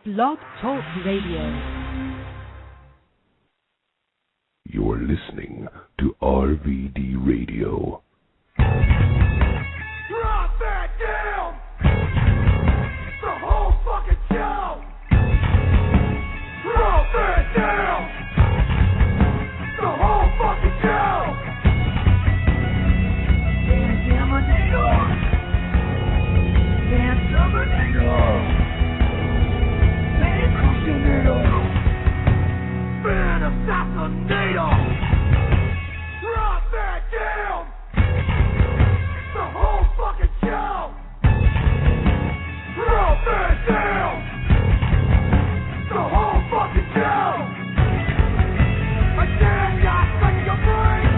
Blog Talk Radio. You're listening to RVD Radio. Drop that down! The whole fucking show! Drop that down! The whole fucking show! Dance Dominator! Dance Dominator! Dance Crushinator! Fan Assassinator! Drop that down! The whole fucking show! Drop that down! The whole fucking show! I damn got straight to your brain!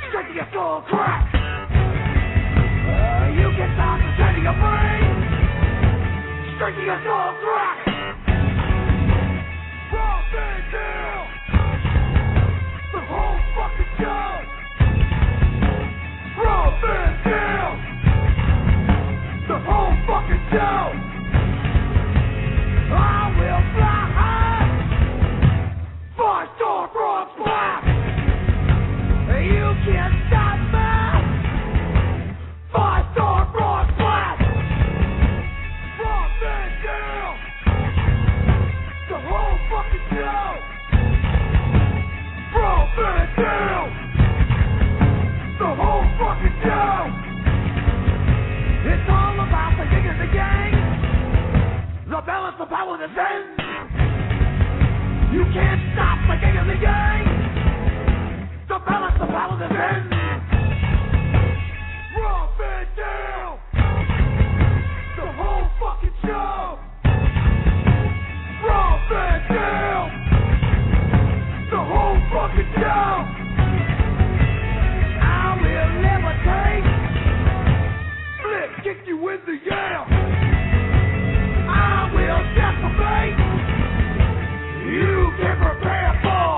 Straight to your skull crack! You can stop the straight to your brain! Straight to your skull crack! Drop that down! The whole fucking show! Drop that down! The whole fucking show! I will fly high! 5-star frog splash! You can't stop me! 5-star frog splash! Drop that down! The whole fucking show! Drop that down! The whole fucking show! It's all about the yin and the yang, the balance, the power, the zen. You can't stop the yin and the yang, the balance, the power, the zen. Drop it down, the whole fucking show. Drop it down, the whole fucking show. I will levitate, flip, kick you in the air. I will decimate. You can prepare for.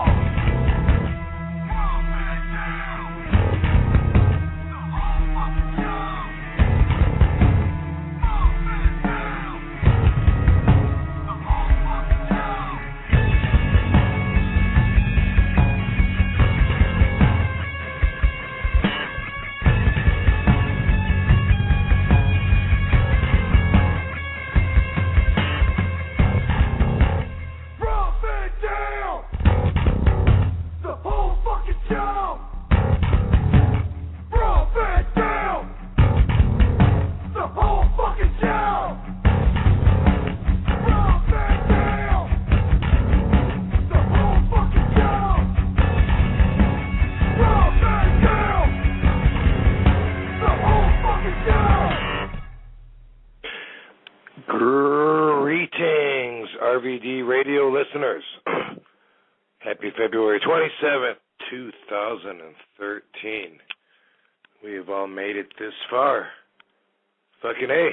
Drop it down. The whole fucking show. Drop it down. The whole fucking show. Drop it down! The whole fucking show! Drop it down! The whole fucking show! Drop it down! The whole fucking show! Drop it down! The whole fucking show! Greetings, RVD radio listeners. Happy February 27th, 2013. We have all made it this far. Fucking A.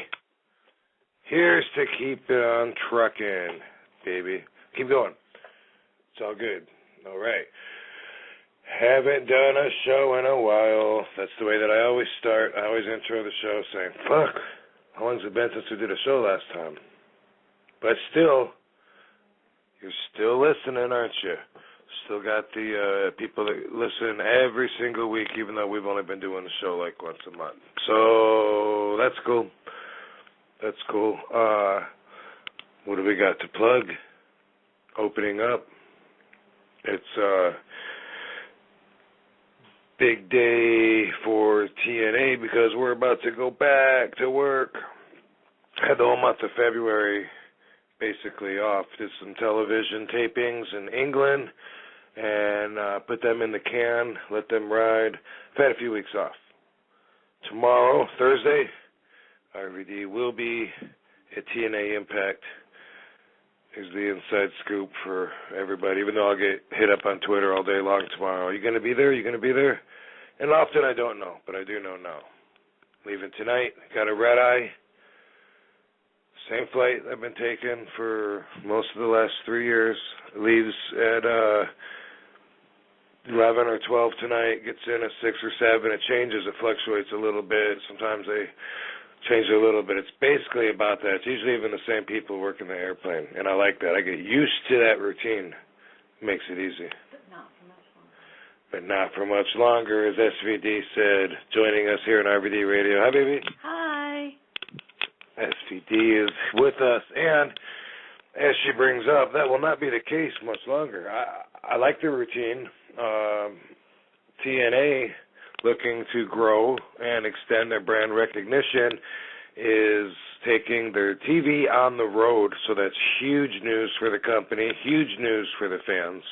Here's to keep it on trucking, baby. Keep going. It's all good. All right. Haven't done a show in a while. That's the way that I always start. I always intro the show saying, fuck, how long's it been since we did a show last time? But still, you're still listening, aren't you? Still got the people that listen every single week, even though we've only been doing the show like once a month. So that's cool. That's cool. What do we got to plug? Opening up. It's big day for TNA because we're about to go back to work. Had the whole month of February basically off. Did some television tapings in England and put them in the can, let them ride. I've had a few weeks off. Tomorrow, Thursday, RVD will be at TNA Impact. Here's the inside scoop for everybody, even though I'll get hit up on Twitter all day long tomorrow. Are you going to be there? Are you going to be there? And often I don't know, but I do know now. Leaving tonight, got a red eye. Same flight I've been taking for most of the last 3 years. Leaves at 11 or 12 tonight, gets in at 6 or 7. It changes, it fluctuates a little bit. Sometimes they changed a little bit. It's basically about that. It's usually even the same people working the airplane, and I like that. I get used to that routine. Makes it easy. But not for much longer, as SVD said, joining us here on RVD Radio. Hi, baby. Hi. SVD is with us, and as she brings up, that will not be the case much longer. I like the routine. TNA, looking to grow and extend their brand recognition, is taking their TV on the road, so that's huge news for the company, huge news for the fans,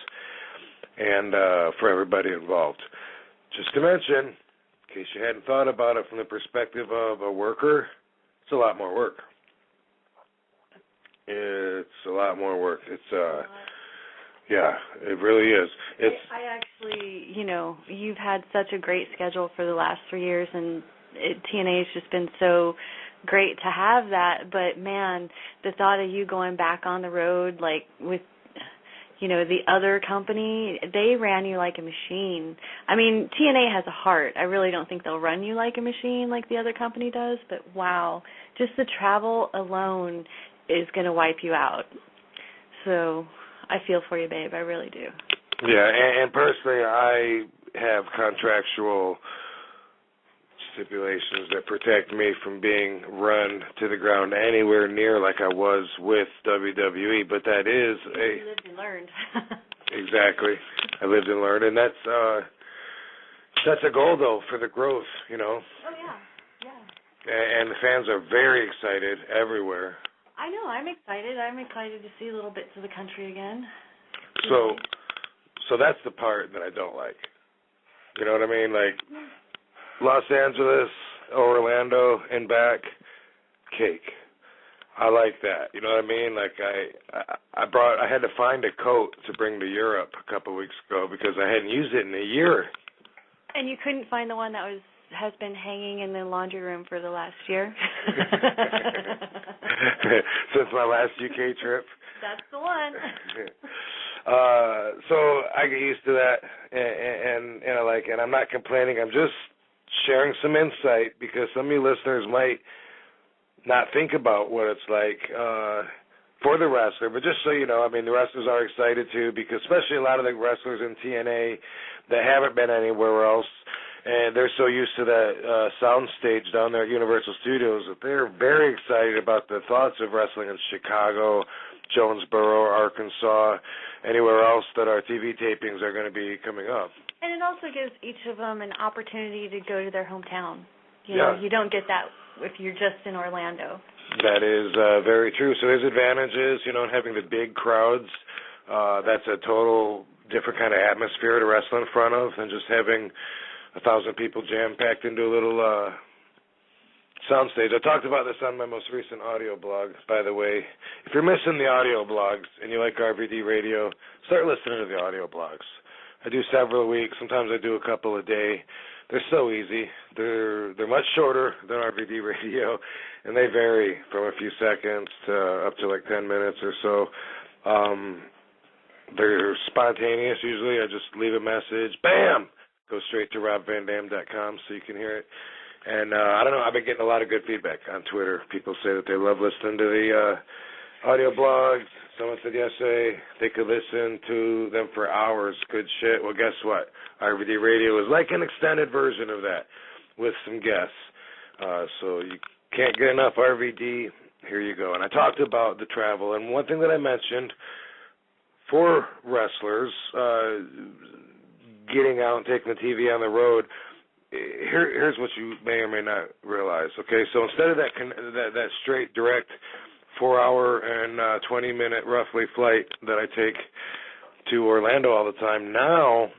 and for everybody involved. Just to mention, in case you hadn't thought about it from the perspective of a worker, it's a lot more work. It's a lot more work. It's yeah, it really is. I actually, you've had such a great schedule for the last 3 years, and TNA has just been so great to have that. But, man, the thought of you going back on the road, like with, the other company, they ran you like a machine. I mean, TNA has a heart. I really don't think they'll run you like a machine like the other company does. But, wow, just the travel alone is going to wipe you out. So I feel for you, babe. I really do. Yeah, and personally, I have contractual stipulations that protect me from being run to the ground anywhere near like I was with WWE, but that is You lived and learned. Exactly. I lived and learned, and that's a goal, though, for the growth, Oh, yeah. And the fans are very excited everywhere. I know. I'm excited. I'm excited to see little bits of the country again. So that's the part that I don't like. You know what I mean? Like Los Angeles, Orlando, and back, cake. I like that. You know what I mean? Like I had to find a coat to bring to Europe a couple of weeks ago because I hadn't used it in a year. And you couldn't find the one that has been hanging in the laundry room for the last year? Since my last UK trip. That's the one. So I get used to that, and I like it. I'm not complaining. I'm just sharing some insight because some of you listeners might not think about what it's like for the wrestler. But just so you know, I mean, the wrestlers are excited too, because especially a lot of the wrestlers in TNA that haven't been anywhere else, and they're so used to that sound stage down there at Universal Studios that they're very excited about the thoughts of wrestling in Chicago, Jonesboro, Arkansas, anywhere else that our TV tapings are going to be coming up. And it also gives each of them an opportunity to go to their hometown. You don't get that if you're just in Orlando. That is very true. So there's advantages, having the big crowds. That's a total different kind of atmosphere to wrestle in front of than just having 1,000 people jam-packed into a little soundstage. I talked about this on my most recent audio blog, by the way. If you're missing the audio blogs and you like RVD Radio, start listening to the audio blogs. I do several a week. Sometimes I do a couple a day. They're so easy. They're much shorter than RVD Radio, and they vary from a few seconds to up to like 10 minutes or so. They're spontaneous usually. I just leave a message, bam, go straight to robvandam.com so you can hear it. And I don't know, I've been getting a lot of good feedback on Twitter. People say that they love listening to the audio blogs. Someone said yesterday they could listen to them for hours. Good shit. Well, guess what? RVD Radio is like an extended version of that with some guests. So you can't get enough RVD. Here you go. And I talked about the travel. And one thing that I mentioned for wrestlers getting out and taking the TV on the road, here's what you may or may not realize. Okay, so instead of that straight, direct 4-hour and 20-minute roughly flight that I take to Orlando all the time, now,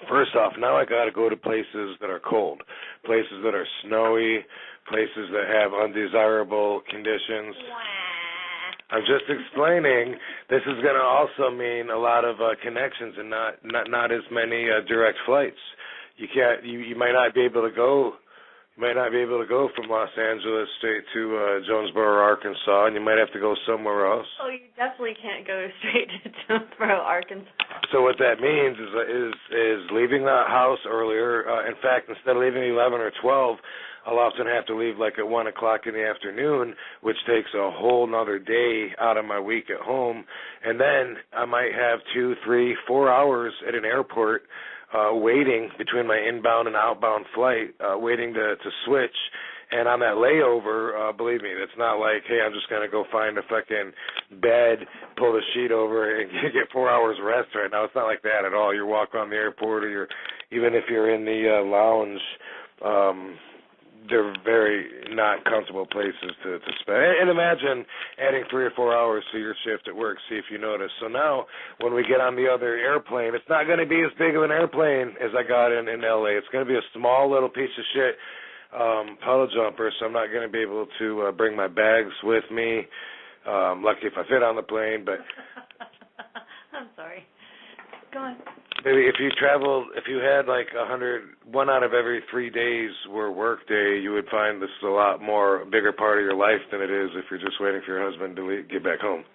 first off, now I got to go to places that are cold, places that are snowy, places that have undesirable conditions. I'm just explaining this is going to also mean a lot of connections and not as many direct flights. You might not be able to go, might not be able to go from Los Angeles straight to Jonesboro, Arkansas, and you might have to go somewhere else. Oh, you definitely can't go straight to Jonesboro, Arkansas. So what that means is leaving the house earlier. In fact, instead of leaving 11 or 12, I'll often have to leave like at 1 o'clock in the afternoon, which takes a whole nother day out of my week at home. And then I might have 2, 3, 4 hours at an airport waiting between my inbound and outbound flight, waiting to switch. And on that layover, believe me, it's not like, hey, I'm just going to go find a fucking bed, pull the sheet over, and get 4 hours rest right now. It's not like that at all. You walk on the airport, or even if you're in the lounge, they're very not comfortable places to spend. And imagine adding 3 or 4 hours to your shift at work, see if you notice. So now when we get on the other airplane, it's not going to be as big of an airplane as I got in L.A. It's going to be a small little piece of shit puddle jumper, so I'm not going to be able to bring my bags with me. Lucky if I fit on the plane, but... I'm sorry. Go on. Maybe if you had like 1 out of every 3 days were work day, you would find this is a lot more, a bigger part of your life than it is if you're just waiting for your husband to get back home.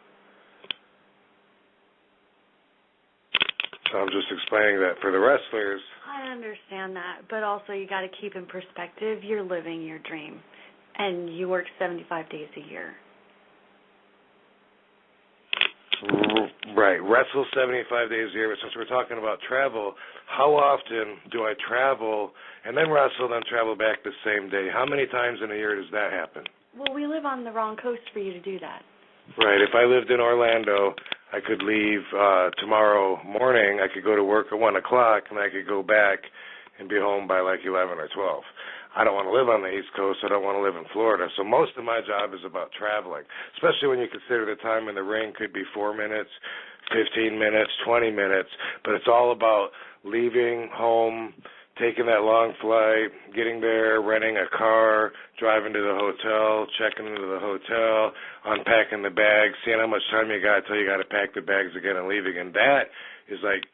So I'm just explaining that for the wrestlers. I understand that, but also you got to keep in perspective, you're living your dream, and you work 75 days a year. Right, wrestle 75 days a year, but since we're talking about travel, how often do I travel and then wrestle, then travel back the same day? How many times in a year does that happen? Well, we live on the wrong coast for you to do that. Right, if I lived in Orlando, I could leave tomorrow morning, I could go to work at 1 o'clock, and I could go back and be home by like 11 or 12. I don't want to live on the East Coast. I don't want to live in Florida. So most of my job is about traveling, especially when you consider the time in the ring could be 4 minutes, 15 minutes, 20 minutes. But it's all about leaving home, taking that long flight, getting there, renting a car, driving to the hotel, checking into the hotel, unpacking the bags, seeing how much time you got until you got to pack the bags again and leaving. And that is like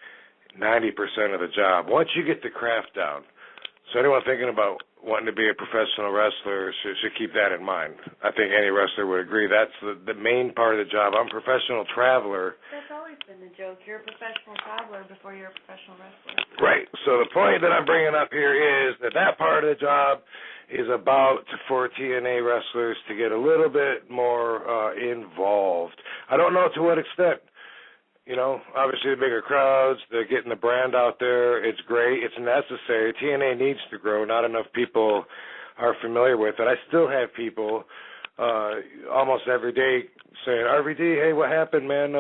90% of the job. Once you get the craft down, so anyone thinking about wanting to be a professional wrestler should keep that in mind. I think any wrestler would agree. That's the main part of the job. I'm a professional traveler. That's always been the joke. You're a professional traveler before you're a professional wrestler. Right. So the point that I'm bringing up here is that part of the job is about for TNA wrestlers to get a little bit more involved. I don't know to what extent. You know, obviously the bigger crowds, they're getting the brand out there. It's great. It's necessary. TNA needs to grow. Not enough people are familiar with it. I still have people almost every day saying, RVD, hey, what happened, man?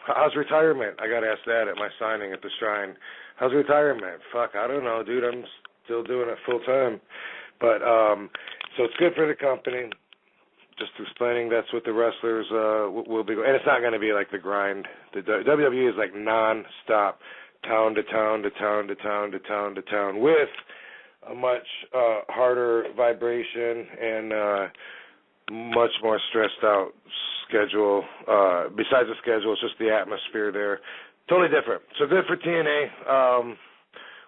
How's retirement? I got asked that at my signing at the Shrine. How's retirement? Fuck, I don't know, dude. I'm still doing it full time. But so it's good for the company. Just explaining that's what the wrestlers will be. And it's not going to be like the grind. The WWE is like non-stop, town to town to town to town to town to town with a much harder vibration and much more stressed out schedule. Besides the schedule, it's just the atmosphere there. Totally different. So good for TNA.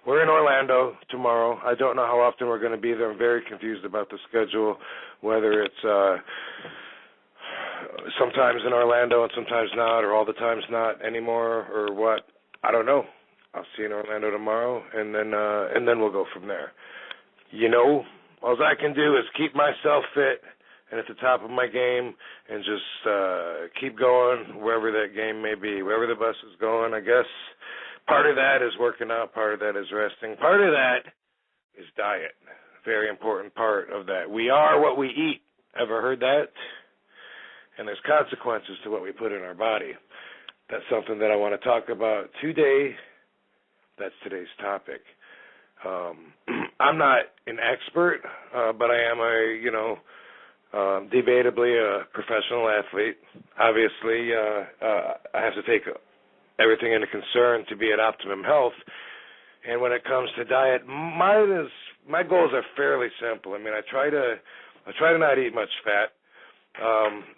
We're in Orlando tomorrow. I don't know how often we're going to be there. I'm very confused about the schedule, whether it's sometimes in Orlando and sometimes not, or all the times not anymore, or what. I don't know. I'll see you in Orlando tomorrow, and then we'll go from there. You know, all I can do is keep myself fit and at the top of my game and just keep going wherever that game may be, wherever the bus is going, I guess. Part of that is working out. Part of that is resting. Part of that is diet. Very important part of that. We are what we eat. Ever heard that? And there's consequences to what we put in our body. That's something that I want to talk about today. That's today's topic. I'm not an expert, but I am debatably a professional athlete. Obviously, I have to take everything into concern to be at optimum health. And when it comes to diet, my goals are fairly simple. I mean, I try to not eat much fat,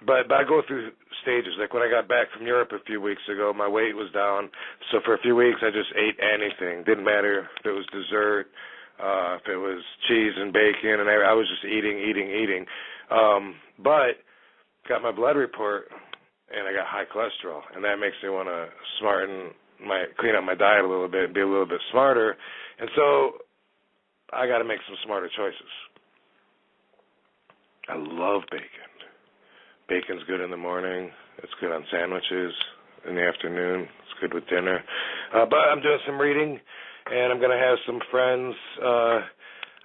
but I go through stages. Like when I got back from Europe a few weeks ago, my weight was down. So for a few weeks, I just ate anything. Didn't matter if it was dessert, if it was cheese and bacon, and I was just eating. But got my blood report, and I got high cholesterol, and that makes me want to clean up my diet a little bit and be a little bit smarter. And so I got to make some smarter choices. I love bacon. Bacon's good in the morning. It's good on sandwiches in the afternoon. It's good with dinner. But I'm doing some reading, and I'm going to have some friends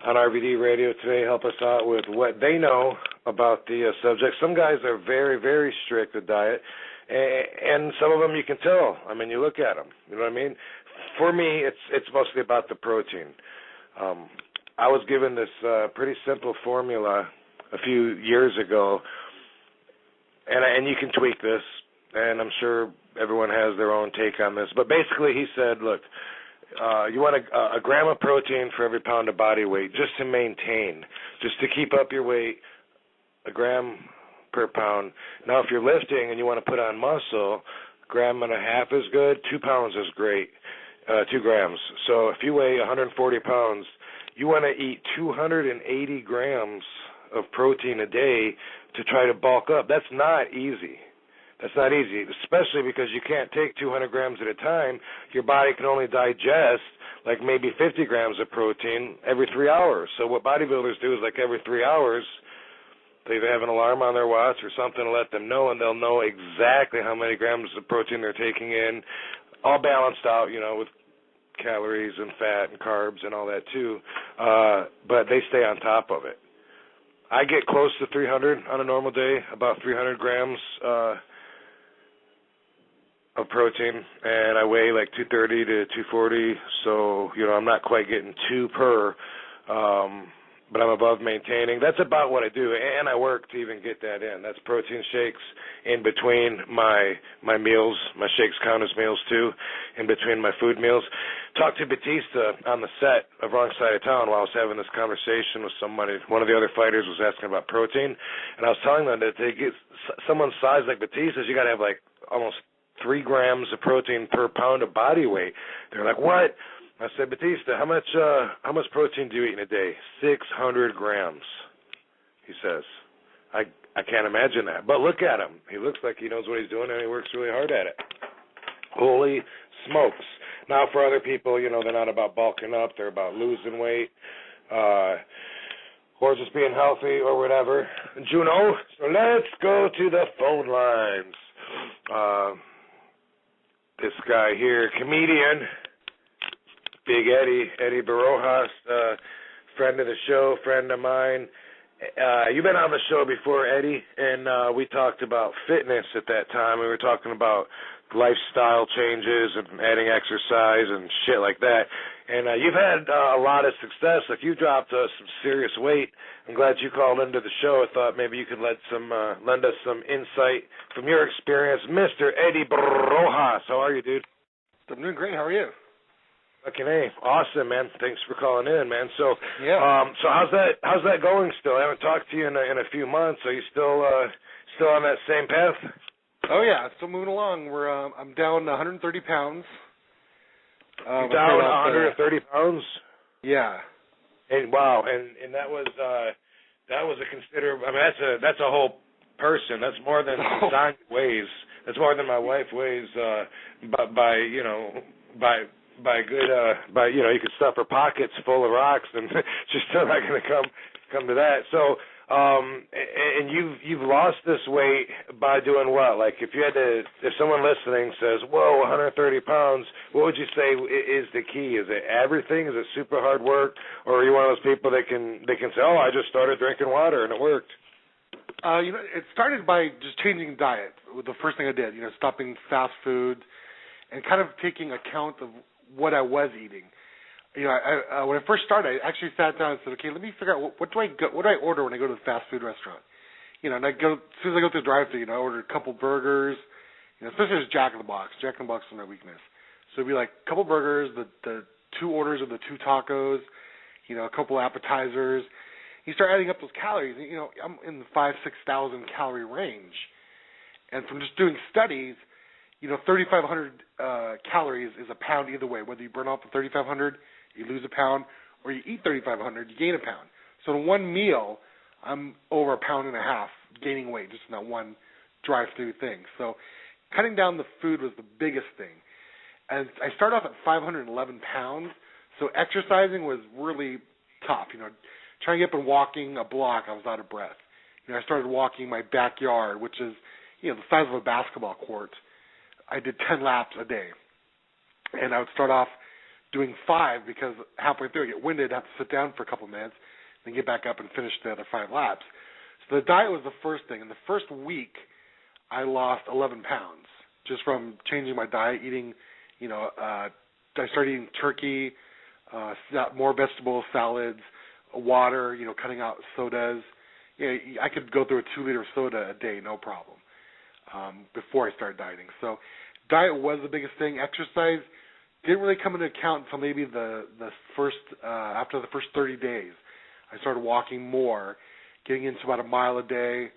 on RVD Radio today help us out with what they know about the subject. Some guys are very, very strict with diet, and some of them you can tell. I mean, you look at them. You know what I mean? For me, it's mostly about the protein. I was given this pretty simple formula a few years ago, and you can tweak this, and I'm sure everyone has their own take on this. But basically, he said, look, you want a gram of protein for every pound of body weight just to maintain, just to keep up your weight, a gram per pound. Now, if you're lifting and you want to put on muscle, 1.5 grams is good, 2 pounds is great, 2 grams. So if you weigh 140 pounds, you want to eat 280 grams of protein a day to try to bulk up. That's not easy. That's not easy, especially because you can't take 200 grams at a time. Your body can only digest like maybe 50 grams of protein every 3 hours. So what bodybuilders do is like every 3 hours, they either have an alarm on their watch or something to let them know, and they'll know exactly how many grams of protein they're taking in, all balanced out, with calories and fat and carbs and all that too. But they stay on top of it. I get close to 300 on a normal day, about 300 grams of protein, and I weigh like 230 to 240, so, I'm not quite getting 2 per, but I'm above maintaining. That's about what I do, and I work to even get that in. That's protein shakes in between my meals. My shakes count as meals, too, in between my food meals. Talked to Batista on the set of Wrong Side of Town while I was having this conversation with somebody. One of the other fighters was asking about protein, and I was telling them that to get someone's size like Batista's, you got to have like almost 3 grams of protein per pound of body weight. They're like, what? I said, Batista, how much protein do you eat in a day? 600 grams, he says. I can't imagine that. But look at him. He looks like he knows what he's doing, and he works really hard at it. Holy smokes. Now, for other people, they're not about bulking up. They're about losing weight or just being healthy or whatever. Juno, so let's go to the phone lines. This guy here, comedian, Big Eddie Borojas, friend of the show, friend of mine. You've been on the show before, Eddie, and we talked about fitness at that time. We were talking about lifestyle changes and adding exercise and shit like that. And you've had a lot of success. Like, you dropped some serious weight. I'm glad you called into the show. I thought maybe you could lend us some insight from your experience. Mr. Eddie Borojas, how are you, dude? I'm doing great. How are you? Fucking A. Awesome, man. Thanks for calling in, man. So, yeah. So how's that going still? I haven't talked to you in a few months. Are you still on that same path? Oh yeah, still moving along. I'm down 130 pounds. You're down 130 pounds? Yeah. And wow, and that was a considerable. I mean, that's a whole person. That's more than Sonya weighs. That's more than my wife weighs. By you could stuff her pockets full of rocks, and she's still not going to come to that. So, and you've lost this weight by doing what? Like, if someone listening says, "Whoa, 130 pounds," what would you say is the key? Is it everything? Is it super hard work, or are you one of those people that can say, "Oh, I just started drinking water and it worked"? It started by just changing diet. The first thing I did, stopping fast food, and kind of taking account of what I was eating. When I first started, I actually sat down and said, okay, let me figure out what do I order when I go to the fast food restaurant. And as soon as I go to the drive-thru, I ordered a couple burgers, especially as Jack in the Box. Jack in the Box is my weakness. So it'd be like a couple burgers, the 2 orders of the 2 tacos, a couple appetizers. You start adding up those calories, I'm in the 5,000-6,000 calorie range. And from just doing studies, 3,500 calories is a pound either way. Whether you burn off the 3,500, you lose a pound, or you eat 3,500, you gain a pound. So in one meal, I'm over 1.5 pounds gaining weight just in that one drive-through thing. So cutting down the food was the biggest thing. And I started off at 511 pounds, so exercising was really tough. Trying to get up and walking a block, I was out of breath. I started walking my backyard, which is, the size of a basketball court. I did 10 laps a day. And I would start off doing 5 because halfway through I get winded, have to sit down for a couple minutes, then get back up and finish the other 5 laps. So the diet was the first thing. In the first week, I lost 11 pounds just from changing my diet, eating, I started eating turkey, more vegetables, salads, water, cutting out sodas. I could go through a 2-liter soda a day, no problem, before I started dieting. So diet was the biggest thing. Exercise didn't really come into account until maybe the first, after the first 30 days. I started walking more, getting into about a mile a day.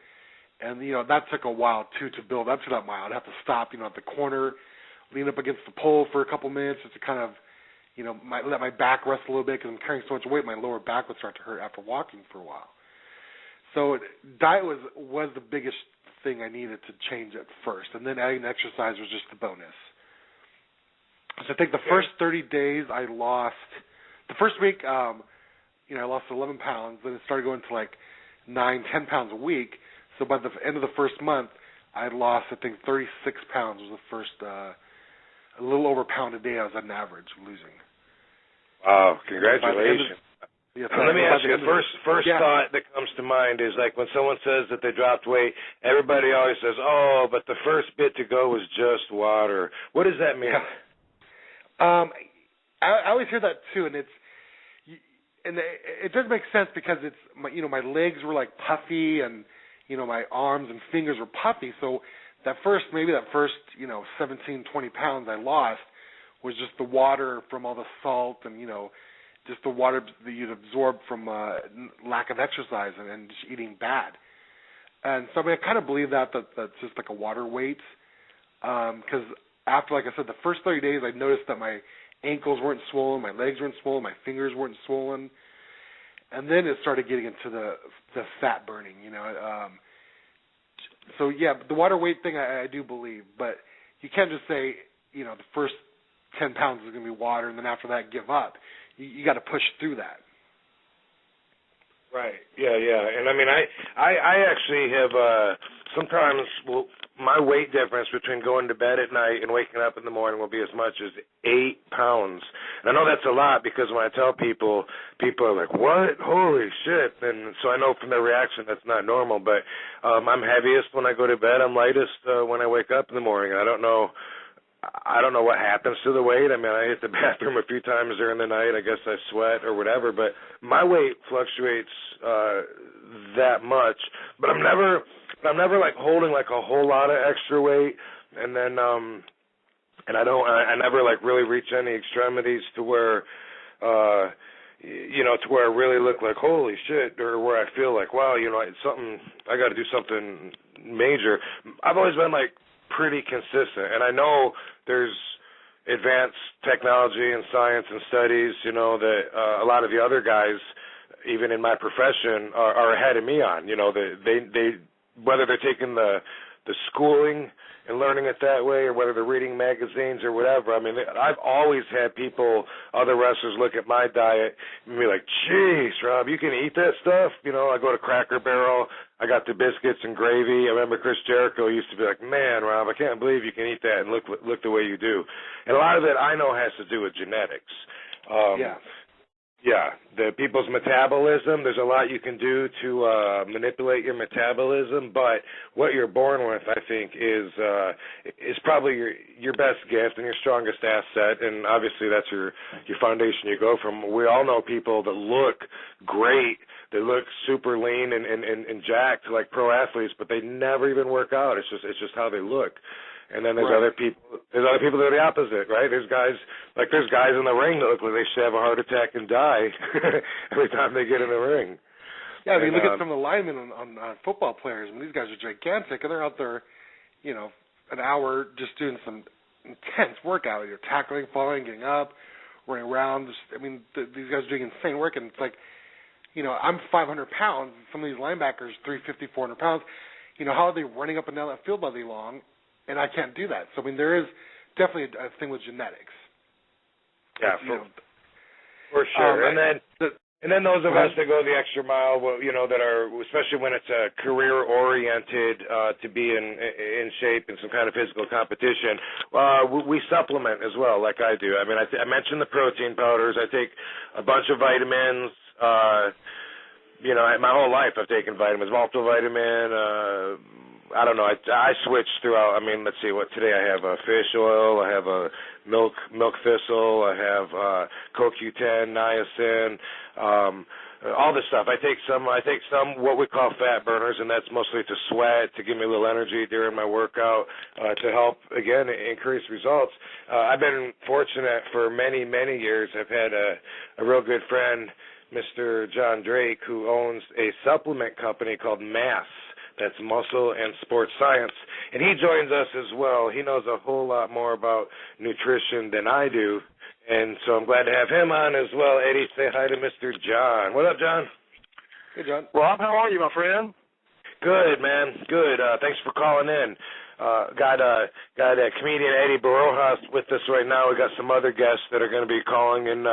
And, that took a while, too, to build up to that mile. I'd have to stop, at the corner, lean up against the pole for a couple minutes just to kind of, let my back rest a little bit because I'm carrying so much weight, my lower back would start to hurt after walking for a while. So diet was the biggest thing I needed to change at first, and then adding exercise was just the bonus. So I think the first 30 days I lost, the first week, I lost 11 pounds, then it started going to like 9, 10 pounds a week. So by the end of the first month, I lost, I think, 36 pounds was the first, a little over a pound a day I was on average losing. Wow, congratulations. Let me ask you, the first thought that comes to mind is like when someone says that they dropped weight, everybody always says, oh, but the first bit to go was just water. What does that mean? Yeah. I always hear that too, and it does make sense because it's my legs were like puffy and my arms and fingers were puffy. So that first 17, 20 pounds I lost was just the water from all the salt and just the water that you'd absorb from lack of exercise and just eating bad. And so I kind of believe that's just like a water weight. Because after, like I said, the first 30 days, I noticed that my ankles weren't swollen, my legs weren't swollen, my fingers weren't swollen. And then it started getting into the fat burning, So, yeah, the water weight thing I do believe. But you can't just say, the first 10 pounds is going to be water and then after that give up. You got to push through that. Right. Yeah. And I mean, I actually have sometimes my weight difference between going to bed at night and waking up in the morning will be as much as 8 pounds. And I know that's a lot because when I tell people are like, what? Holy shit. And so I know from their reaction that's not normal. But I'm heaviest when I go to bed. I'm lightest when I wake up in the morning. I don't know what happens to the weight. I mean, I hit the bathroom a few times during the night. I guess I sweat or whatever, but my weight fluctuates that much. But I'm never like holding like a whole lot of extra weight, and then and I never like really reach any extremities to where to where I really look like holy shit, or where I feel like wow, it's something I got to do something major. I've always been like pretty consistent, and I know there's advanced technology and science and studies, that a lot of the other guys, even in my profession, are ahead of me on. They whether they're taking the schooling and learning it that way, or whether they're reading magazines or whatever. I mean, I've always had other wrestlers look at my diet and be like, "Jeez, Rob, you can eat that stuff?" I go to Cracker Barrel. I got the biscuits and gravy. I remember Chris Jericho used to be like, "Man, Rob, I can't believe you can eat that and look the way you do." And a lot of it I know has to do with genetics. Yeah, the people's metabolism, there's a lot you can do to manipulate your metabolism, but what you're born with, I think, is probably your best gift and your strongest asset, and obviously that's your foundation you go from. We all know people that look great, they look super lean and jacked like pro athletes, but they never even work out. It's just how they look. And then there's other people that are the opposite, right? There's guys in the ring that look like they should have a heart attack and die every time they get in the ring. Yeah, I mean, look at some of the linemen on football players. I mean, these guys are gigantic, and they're out there, an hour just doing some intense workout. You're tackling, falling, getting up, running around. These guys are doing insane work, and it's like, I'm 500 pounds. Some of these linebackers, 350, 400 pounds. How are they running up and down that field all day long? And I can't do that. So, there is definitely a thing with genetics. Yeah, for sure. And then those of us that go the extra mile, that are, especially when it's career-oriented, to be in shape in some kind of physical competition, we supplement as well, like I do. I mentioned the protein powders. I take a bunch of vitamins. My whole life I've taken vitamins, multivitamin. I don't know. I switch throughout. Let's see. What today I have fish oil. I have a milk thistle. I have CoQ10, niacin, all this stuff. I take some what we call fat burners, and that's mostly to sweat, to give me a little energy during my workout, to help again increase results. I've been fortunate for many years. I've had a real good friend, Mr. John Drake, who owns a supplement company called Mass. That's Muscle and Sports Science. And he joins us as well. He knows a whole lot more about nutrition than I do. And so I'm glad to have him on as well. Eddie, say hi to Mr. John. What up, John? Hey, John. Rob, how are you, my friend? Good, man. Good. Thanks for calling in. Got a comedian, Eddie Borojas, with us right now. We got some other guests that are going to be calling and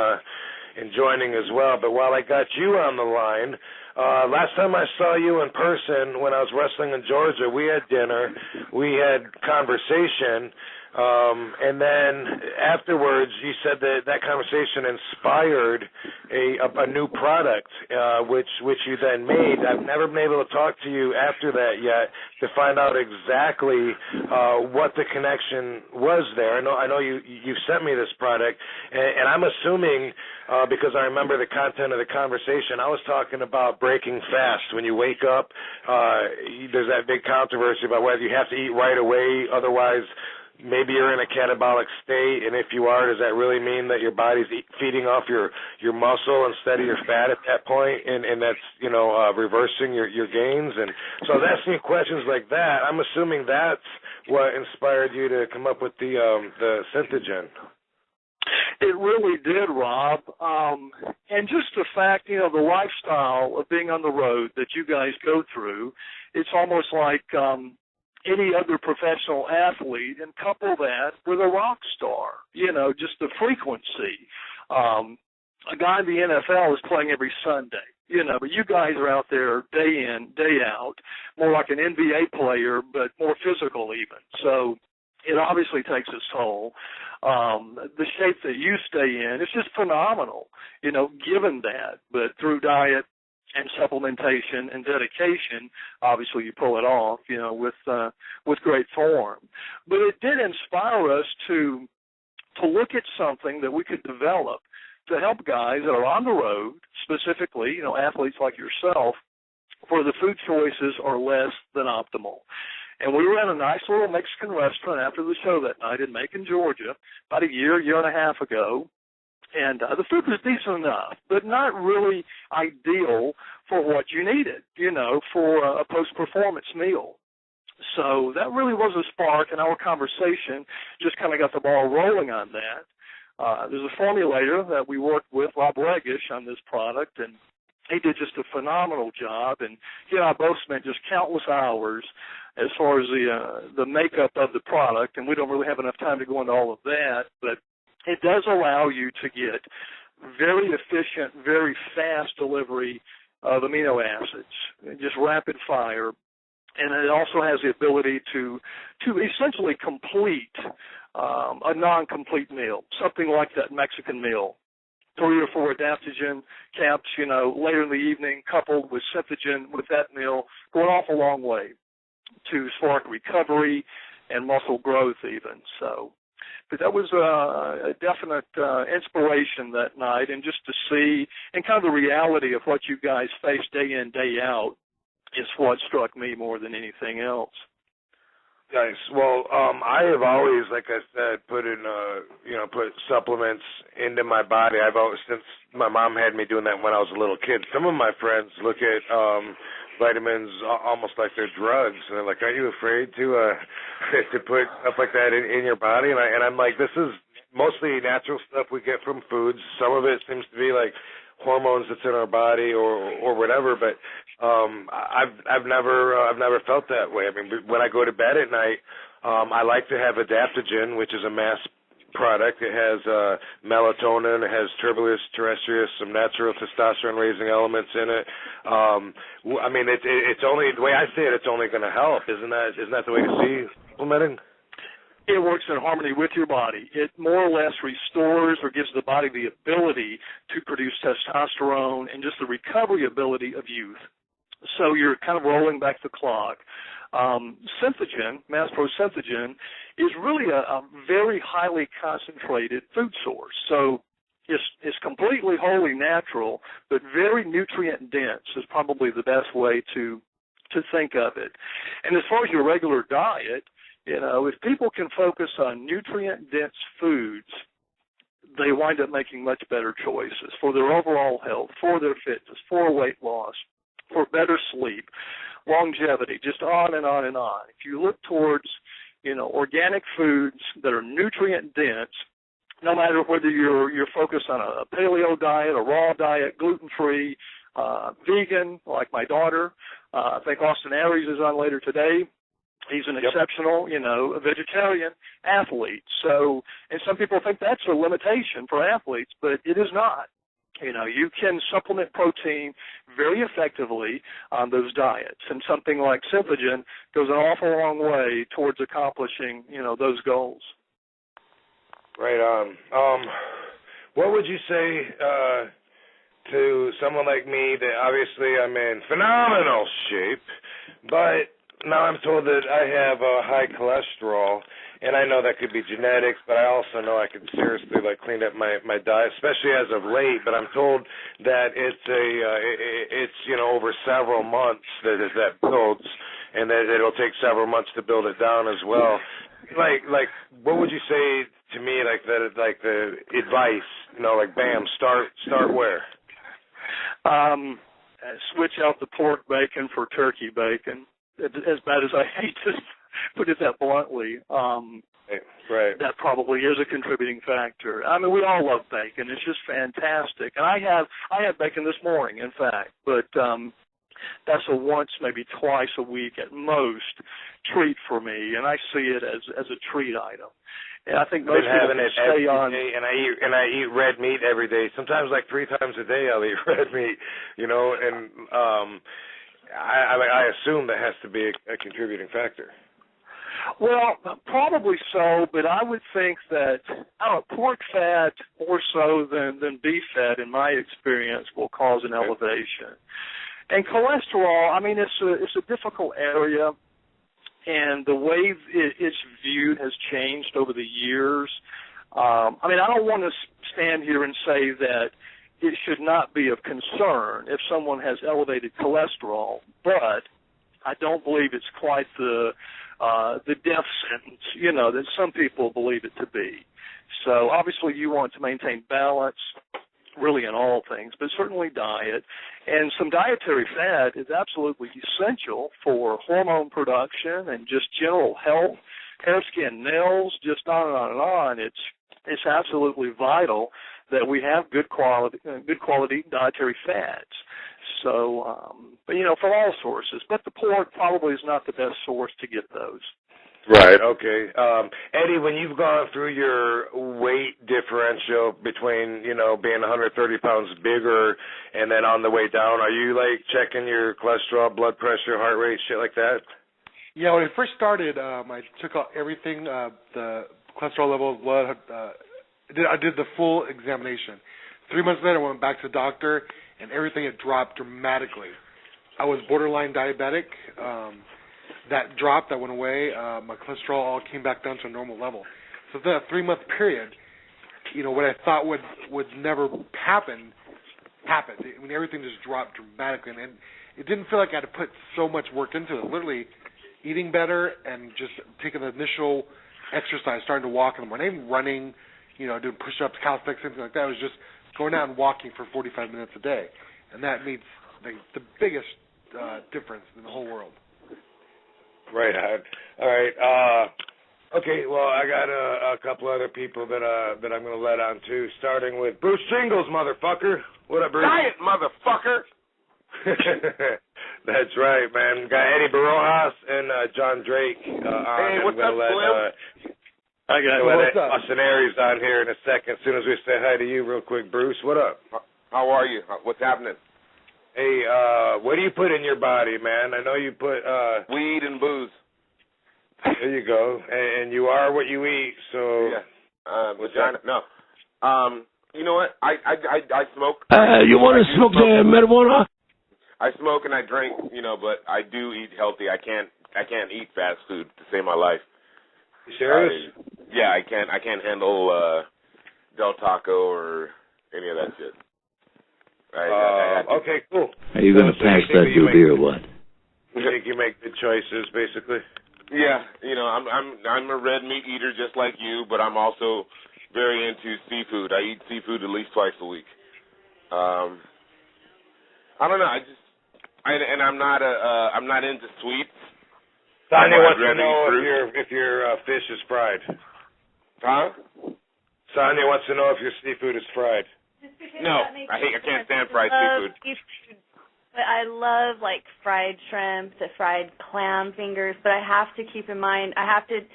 joining as well. But while I got you on the line, last time I saw you in person when I was wrestling in Georgia, we had dinner, we had conversation, and then afterwards you said that conversation inspired a new product, which you then made. I've never been able to talk to you after that yet to find out exactly what the connection was there. I know you sent me this product, and I'm assuming, because I remember the content of the conversation, I was talking about breaking fast. When you wake up, there's that big controversy about whether you have to eat right away, otherwise maybe you're in a catabolic state, and if you are, does that really mean that your body's feeding off your muscle instead of your fat at that point, and that's reversing your gains? And so I was asking you questions like that. I'm assuming that's what inspired you to come up with the Synthogen. It really did, Rob. And just the fact, the lifestyle of being on the road that you guys go through, it's almost like any other professional athlete, and couple that with a rock star, just the frequency. A guy in the NFL is playing every Sunday, but you guys are out there day in, day out, more like an NBA player, but more physical even. So it obviously takes its toll. The shape that you stay in, it's just phenomenal, given that. But through diet and supplementation and dedication, obviously you pull it off, with great form. But it did inspire us to look at something that we could develop to help guys that are on the road, specifically, athletes like yourself, where the food choices are less than optimal. And we were in a nice little Mexican restaurant after the show that night in Macon, Georgia, about a year and a half ago. And the food was decent enough, but not really ideal for what you needed, for a post-performance meal. So that really was a spark, and our conversation just kind of got the ball rolling on that. There's a formulator that we worked with, Rob Regish, on this product, and he did just a phenomenal job. And he and I both spent just countless hours as far as the makeup of the product, and we don't really have enough time to go into all of that, but it does allow you to get very efficient, very fast delivery of amino acids, just rapid fire. And it also has the ability to essentially complete a non-complete meal, something like that Mexican meal. 3 or 4 adaptogen caps, later in the evening, coupled with Synthogen with that meal, going off a long way to spark recovery and muscle growth even. So, but that was a definite inspiration that night, and just to see and kind of the reality of what you guys face day in, day out is what struck me more than anything else. Nice. Well, I have always, like I said, put supplements into my body. I've always, since my mom had me doing that when I was a little kid. Some of my friends look at vitamins almost like they're drugs, and they're like, "Are you afraid to put stuff like that in your body?" And I'm like, "This is mostly natural stuff we get from foods. Some of it seems to be like hormones that's in our body or whatever, but I've never felt that way. I mean, when I go to bed at night, I like to have adaptogen, which is a mass product. It has melatonin, it has Tuberculous terrestrius, some natural testosterone raising elements in it. I mean, it's only, the way I see it, it's only going to help. Isn't that the way to see supplementing? It works in harmony with your body. It more or less restores or gives the body the ability to produce testosterone and just the recovery ability of youth. So you're kind of rolling back the clock. Synthogen, Synthogen, is really a very highly concentrated food source. So it's completely wholly natural, but very nutrient dense is probably the best way to think of it. And as far as your regular diet, you know, if people can focus on nutrient-dense foods, they wind up making much better choices for their overall health, for their fitness, for weight loss, for better sleep, longevity, just on and on and on. If you look towards, you know, organic foods that are nutrient-dense, no matter whether you're focused on a paleo diet, a raw diet, gluten-free, vegan, like my daughter, I think Austin Aries is on later today. He's an exceptional, you know, vegetarian athlete. So, and some people think that's a limitation for athletes, but it is not. You know, you can supplement protein very effectively on those diets, and something like Synthogen goes an awful long way towards accomplishing, you know, those goals. Right on. What would you say to someone like me that obviously I'm in phenomenal shape, but now I'm told that I have high cholesterol, and I know that could be genetics, but I also know I could seriously clean up my diet, especially as of late. But I'm told that it's over several months that builds, and that it'll take several months to build it down as well. Like what would you say to me, the advice? Bam, start where? Switch out the pork bacon for turkey bacon. As bad as I hate to put it that bluntly, right. That probably is a contributing factor. I mean, we all love bacon. It's just fantastic. And I have bacon this morning, in fact, but that's a once, maybe twice a week at most treat for me, and I see it as a treat item. And I think most people can stay on. And I eat red meat every day. Sometimes 3 times a day I'll eat red meat. And I assume that has to be a contributing factor. Well, probably so, but I would think that pork fat more so than beef fat, in my experience, will cause an elevation. And cholesterol, I mean, it's a difficult area, and the way it's viewed has changed over the years. I mean, I don't want to stand here and say that it should not be of concern if someone has elevated cholesterol, but I don't believe it's quite the death sentence, that some people believe it to be. So obviously you want to maintain balance really in all things, but certainly diet. And some dietary fat is absolutely essential for hormone production and just general health, hair, skin, nails, just on and on and on. It's absolutely vital that we have good quality dietary fats. So, from all sources. But the pork probably is not the best source to get those. Right, okay. Eddie, when you've gone through your weight differential between, being 130 pounds bigger and then on the way down, are you, checking your cholesterol, blood pressure, heart rate, shit like that? Yeah, when I first started, I took out everything, the cholesterol levels, blood, I did the full examination. 3 months later, I went back to the doctor, and everything had dropped dramatically. I was borderline diabetic. That dropped, that went away. My cholesterol all came back down to a normal level. So that 3-month period, what I thought would never happen, happened. I mean, everything just dropped dramatically, and it didn't feel like I had to put so much work into it. Literally eating better and just taking the initial exercise, starting to walk in the morning, running, doing push-ups, calisthenics, anything like that. It was just going out and walking for 45 minutes a day. And that made the biggest difference in the whole world. Right. All right. Okay, well, I got a couple other people that I'm going to let on too, starting with Bruce Jingles, motherfucker. What up, Bruce? Giant mother,fucker. That's right, man. Got Eddie Borojas and John Drake on. Hey, what's up, Slim? I got Austin Aries on here in a second. As soon as we say hi to you real quick, Bruce, what up? How are you? What's happening? Hey, what do you put in your body, man? I know you put weed and booze. There you go. And you are what you eat, so yeah. Vagina. No. You know what? I smoke. You want to smoke the marijuana? I smoke and I drink, but I do eat healthy. I can't eat fast food to save my life. You serious? Yeah, I can't handle Del Taco or any of that shit. Okay, cool. Are you going to pass that doobie or what? You think you make good choices, basically? Yeah, I'm a red meat eater just like you, but I'm also very into seafood. I eat seafood at least twice a week. I don't know. I'm not into sweets. Sonia wants to know if your fish is fried. Huh? Sonia wants to know if your seafood is fried. No, I can't stand fried seafood. But I love like fried shrimp, the fried clam fingers. But I have to keep in mind, I have to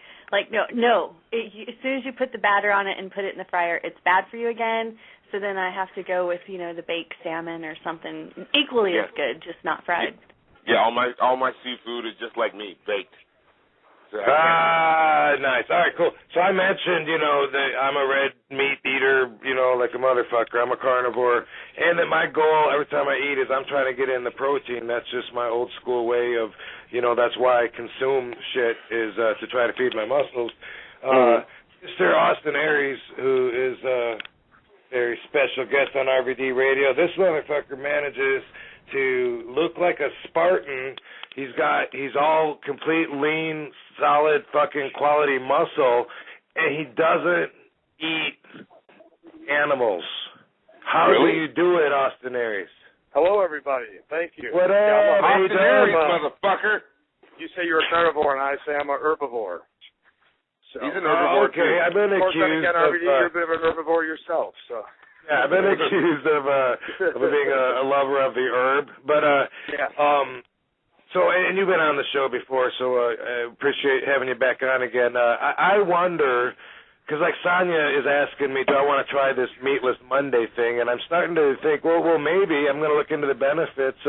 no. As soon as you put the batter on it and put it in the fryer, it's bad for you again. So then I have to go with the baked salmon or something equally as good, just not fried. Yeah, all my seafood is just like me, baked. So nice. All right, cool. So I mentioned, that I'm a red meat eater, like a motherfucker. I'm a carnivore. And that my goal every time I eat is I'm trying to get in the protein. That's just my old school way of, that's why I consume shit is to try to feed my muscles. Mr. Austin Aries, who is a very special guest on RVD Radio, this motherfucker manages to look like a Spartan. He's all complete lean, solid fucking quality muscle, and he doesn't eat animals. How do you do it, Austin Aries? Hello, everybody. Thank you. What up, Austin Aries, motherfucker? You say you're a carnivore, and I say I'm a herbivore. So, he's an herbivore, okay. I've been accused of... You're a bit of an herbivore yourself, so... Yeah, I've been accused of being a lover of the herb, but So, and you've been on the show before, so I appreciate having you back on again. I wonder, because like Sonia is asking me, do I want to try this Meatless Monday thing, and I'm starting to think, well, maybe I'm going to look into the benefits.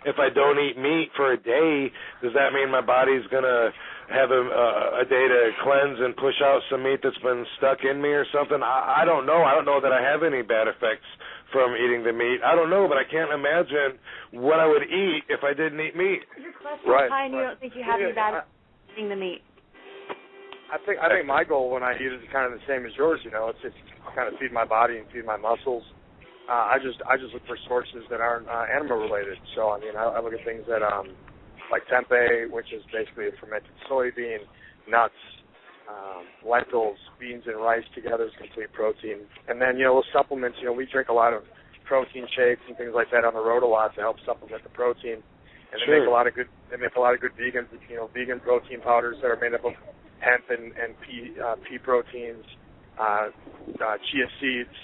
If I don't eat meat for a day, does that mean my body's going to have a day to cleanse and push out some meat that's been stuck in me or something? I don't know. I don't know that I have any bad effects from eating the meat. I don't know, but I can't imagine what I would eat if I didn't eat meat. Your cholesterol's high and you don't think you have any bad eating the meat. I think my goal when I eat is kind of the same as yours. It's just kind of feed my body and feed my muscles. I just look for sources that aren't animal related. So I look at things that like tempeh, which is basically a fermented soybean, nuts, lentils, beans, and rice together is complete protein. And then with supplements, we drink a lot of protein shakes and things like that on the road a lot to help supplement the protein. And they make a lot of good vegan vegan protein powders that are made up of hemp and pea proteins, chia seeds.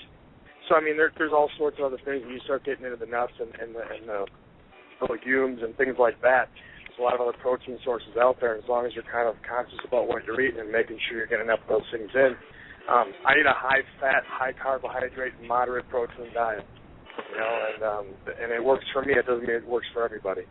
So there's all sorts of other things. When you start getting into the nuts and the legumes and things like that, there's a lot of other protein sources out there. And as long as you're kind of conscious about what you're eating and making sure you're getting enough of those things in, I eat a high-fat, high-carbohydrate, moderate protein diet. And it works for me. It doesn't mean it works for everybody.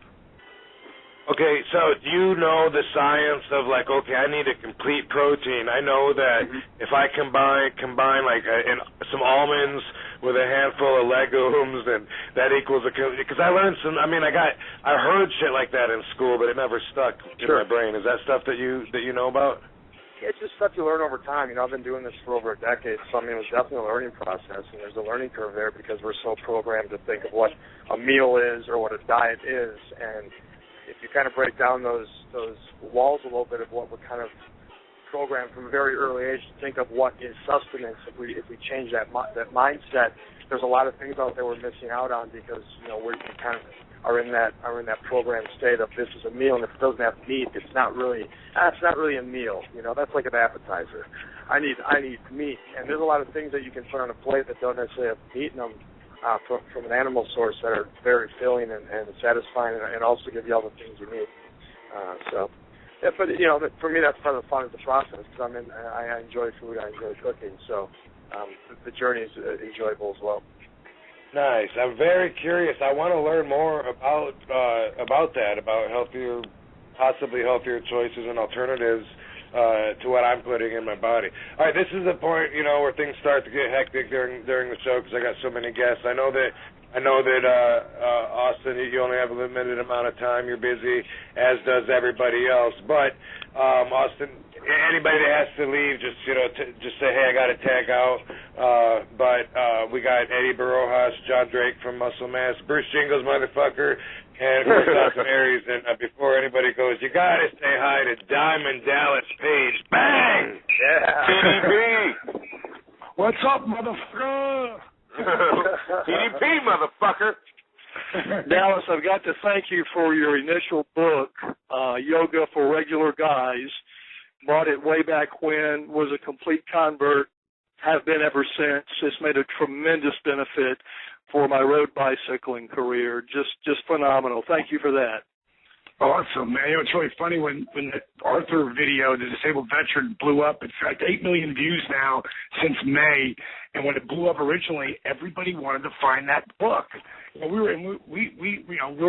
Okay, so do you know the science of I need a complete protein? I know that if I combine some almonds with a handful of legumes, and that equals because I learned I heard shit like that in school, but it never stuck in my brain. Is that stuff that you know about? It's just stuff you learn over time. I've been doing this for over a decade, so it was definitely a learning process, and there's a learning curve there because we're so programmed to think of what a meal is or what a diet is, and if you kind of break down those walls a little bit of what we're kind of programmed from a very early age to think of what is sustenance, if we change that mindset, there's a lot of things out there we're missing out on because we kind of are in that programmed state of this is a meal, and if it doesn't have meat, it's not really a meal. That's like an appetizer. I need meat, and there's a lot of things that you can put on a plate that don't necessarily have meat in them from an animal source that are very filling and satisfying, and also give you all the things you need. Yeah, but for me, that's part of the fun of the process because I enjoy food, I enjoy cooking, so the journey is enjoyable as well. Nice. I'm very curious. I want to learn more about that, about possibly healthier choices and alternatives to what I'm putting in my body. All right, this is the point, where things start to get hectic during the show because I got so many guests. I know that Austin, you only have a limited amount of time. You're busy, as does everybody else. But Austin, anybody that has to leave, just say, hey, I got to tag out. But we got Eddie Borojas, John Drake from Muscle Mass, Bruce Jingles, motherfucker, and of course Austin Aries. And before anybody goes, you got to say hi to Diamond Dallas Page. Bang! Yeah. TDP. What's up, motherfucker? TDP, motherfucker. Dallas, I've got to thank you for your initial book, Yoga for Regular Guys. Bought it way back when, was a complete convert, have been ever since. It's made a tremendous benefit for my road bicycling career. Just phenomenal. Thank you for that. Awesome, man. It's really funny when the Arthur video, the disabled veteran, blew up. It's like 8 million views now since May. And when it blew up originally, everybody wanted to find that book. We're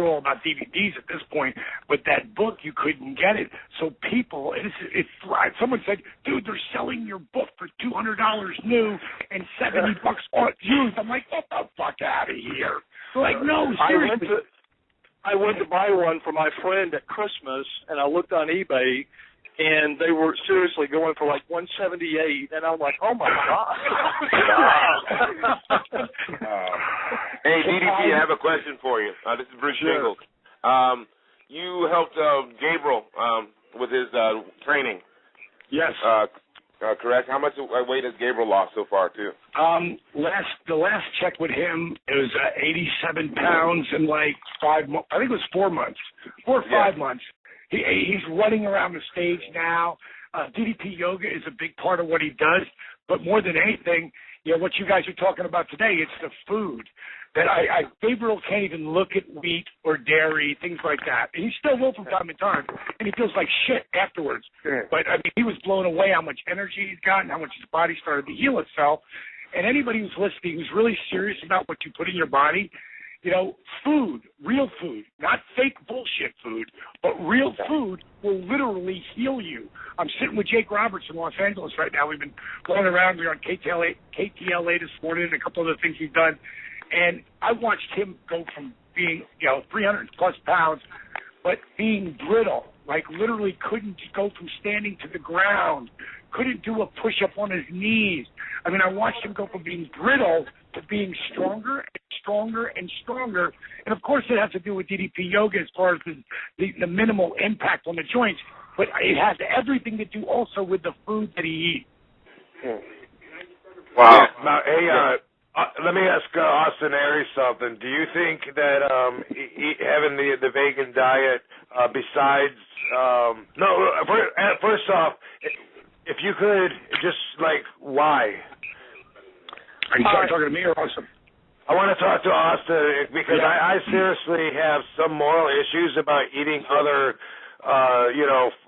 all about DVDs at this point, but that book you couldn't get it. So people, someone said, dude, they're selling your book for $200 new and $70 used. I'm like, get the fuck out of here. They're like, no, seriously. I went to buy one for my friend at Christmas, and I looked on eBay, and they were seriously going for like $178, and I'm like, oh my god. Hey, DDP, I have a question for you. This is Bruce Jingles. You helped Gabriel with his training. Yes. Correct. How much weight has Gabriel lost so far, too? The last check with him, it was 87 pounds in like 5 months. I think it was 4 months, 4 or 5 months. He's running around the stage now. DDP Yoga is a big part of what he does, but more than anything, what you guys are talking about today, it's the food. That Gabriel can't even look at wheat or dairy, things like that. And he still will from time to time, and he feels like shit afterwards. Yeah. But, he was blown away how much energy he's got and how much his body started to heal itself. And anybody who's listening who's really serious about what you put in your body, food, real food, not fake bullshit food, but real food will literally heal you. I'm sitting with Jake Roberts in Los Angeles right now. We've been going around. We were on KTLA this morning and a couple other things we've done. And I watched him go from being, 300-plus pounds, but being brittle, like literally couldn't go from standing to the ground, couldn't do a push-up on his knees. I watched him go from being brittle to being stronger and stronger and stronger. And, of course, it has to do with DDP Yoga as far as the minimal impact on the joints, but it has everything to do also with the food that he eats. Wow. Now, hey, let me ask Austin Aries something. Do you think that having the vegan diet, besides first off, if you could just why? Are you talking to me or Austin? I want to talk to Austin because I seriously have some moral issues about eating other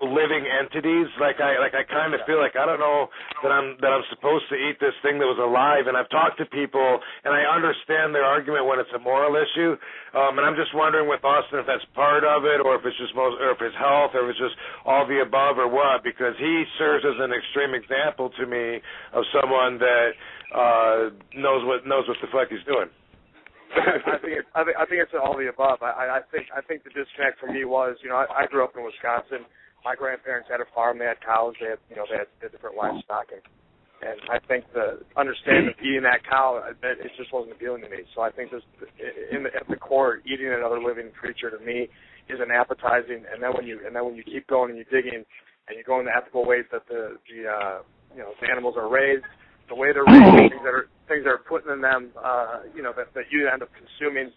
living entities. I kind of feel like I don't know that I'm supposed to eat this thing that was alive. And I've talked to people, and I understand their argument when it's a moral issue. And I'm just wondering with Austin if that's part of it, or if it's just or if it's health, or if it's just all the above, or what. Because he serves as an extreme example to me of someone that knows what the fuck he's doing. I think it's all the above. I think the disconnect for me was, I grew up in Wisconsin. My grandparents had a farm. They had cows. They had different livestock, and I think the understanding of eating that cow, it just wasn't appealing to me. So I think at the core, eating another living creature to me isn't appetizing. And then when you keep going and you dig in and you go in the ethical ways that the animals are raised, the way they're raised, things that are put in them, that you end up consuming,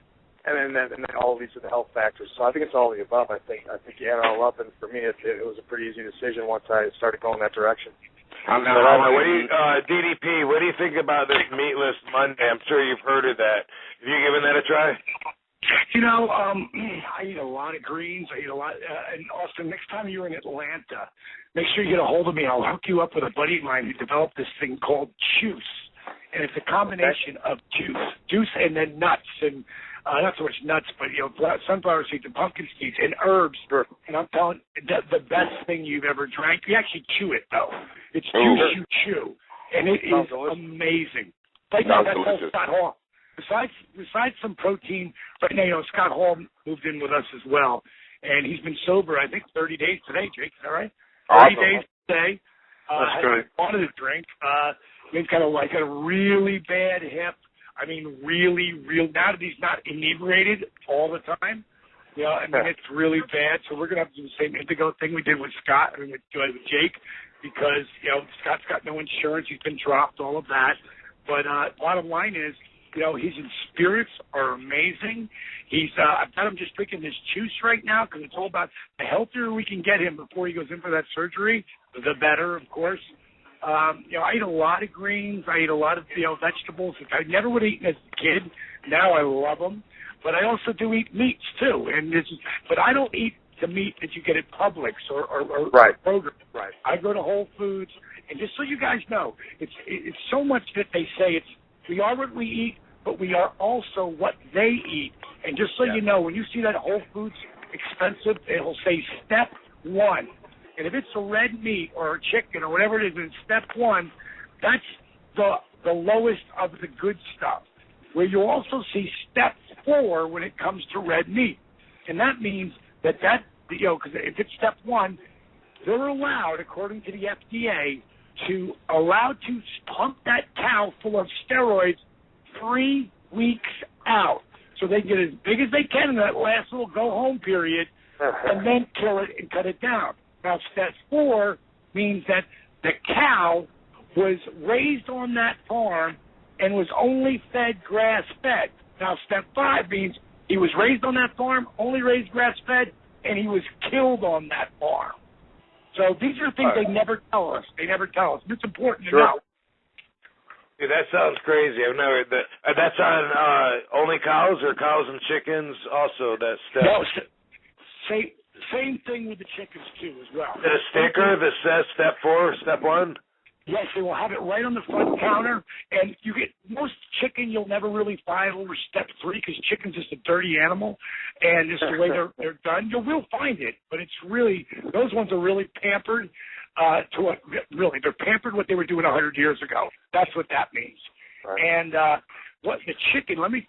and then all leads to the health factors. So I think it's all the above. I think you add it all up, and for me, it was a pretty easy decision once I started going that direction. What do you, DDP, what do you think about this Meatless Monday? I'm sure you've heard of that. Have you given that a try? I eat a lot of greens. I eat a lot. And Austin, next time you're in Atlanta, make sure you get a hold of me. I'll hook you up with a buddy of mine who developed this thing called juice. And it's a combination of juice and then nuts and not so much nuts, but sunflower seeds and pumpkin seeds and herbs. And I'm telling you, the best thing you've ever drank. You actually chew it though. It's juice you chew, and it is amazing. Like that's whole Scott Hall. Besides some protein, right now Scott Hall moved in with us as well, and he's been sober I think 30 days today. Jake, is that right? Awesome. 30 days today. That's great. Wanted to drink. He's got a really bad hip. I mean, really, now that he's not inebriated all the time, it's really bad. So we're going to have to do the same indigo thing we did with Scott, with Jake, because, Scott's got no insurance. He's been dropped, all of that. But bottom line is, his spirits are amazing. I've got him just drinking this juice right now because it's all about the healthier we can get him before he goes in for that surgery, the better, of course. I eat a lot of greens. I eat a lot of, vegetables. I never would have eaten as a kid. Now I love them. But I also do eat meats, too. But I don't eat the meat that you get at Publix or Kroger. Right. I go to Whole Foods. And just so you guys know, it's so much that they say we are what we eat, but we are also what they eat. And just so you know, when you see that Whole Foods expensive, it'll say step 1. And if it's a red meat or a chicken or whatever it is, in step 1, that's the lowest of the good stuff. Where you also see step 4 when it comes to red meat. And that means because if it's step 1, they're allowed, according to the FDA, to pump that cow full of steroids 3 weeks out. So they get as big as they can in that last little go-home period and then kill it and cut it down. Now, step 4 means that the cow was raised on that farm and was only fed grass-fed. Now, step 5 means he was raised on that farm, only raised grass-fed, and he was killed on that farm. So these are things they never tell us. It's important to know. Dude, that sounds crazy. I've never. That's on only cows or cows and chickens also. That step. No, same thing with the chickens too, as well. Is it a sticker that says step 4, step 1? Yes, they will have it right on the front counter, and you get most chicken you'll never really find over step 3 because chicken's just a dirty animal, and just the way they're done, you will find it, but it's really those ones are really pampered they're pampered what they were doing 100 years ago. That's what that means. Right. And what the chicken? Let me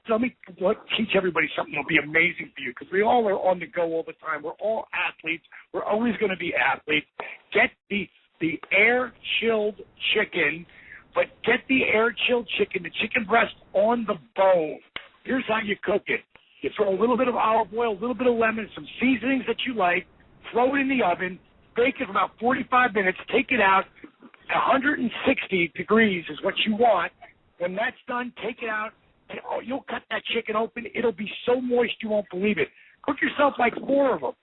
teach everybody something that'll be amazing for you because we all are on the go all the time. We're all athletes. We're always going to be athletes. Get the air-chilled chicken, but get the air-chilled chicken, the chicken breast on the bone. Here's how you cook it. You throw a little bit of olive oil, a little bit of lemon, some seasonings that you like, throw it in the oven, bake it for about 45 minutes, take it out. 160 degrees is what you want. When that's done, take it out. And, you'll cut that chicken open. It'll be so moist you won't believe it. Cook yourself like 4 of them.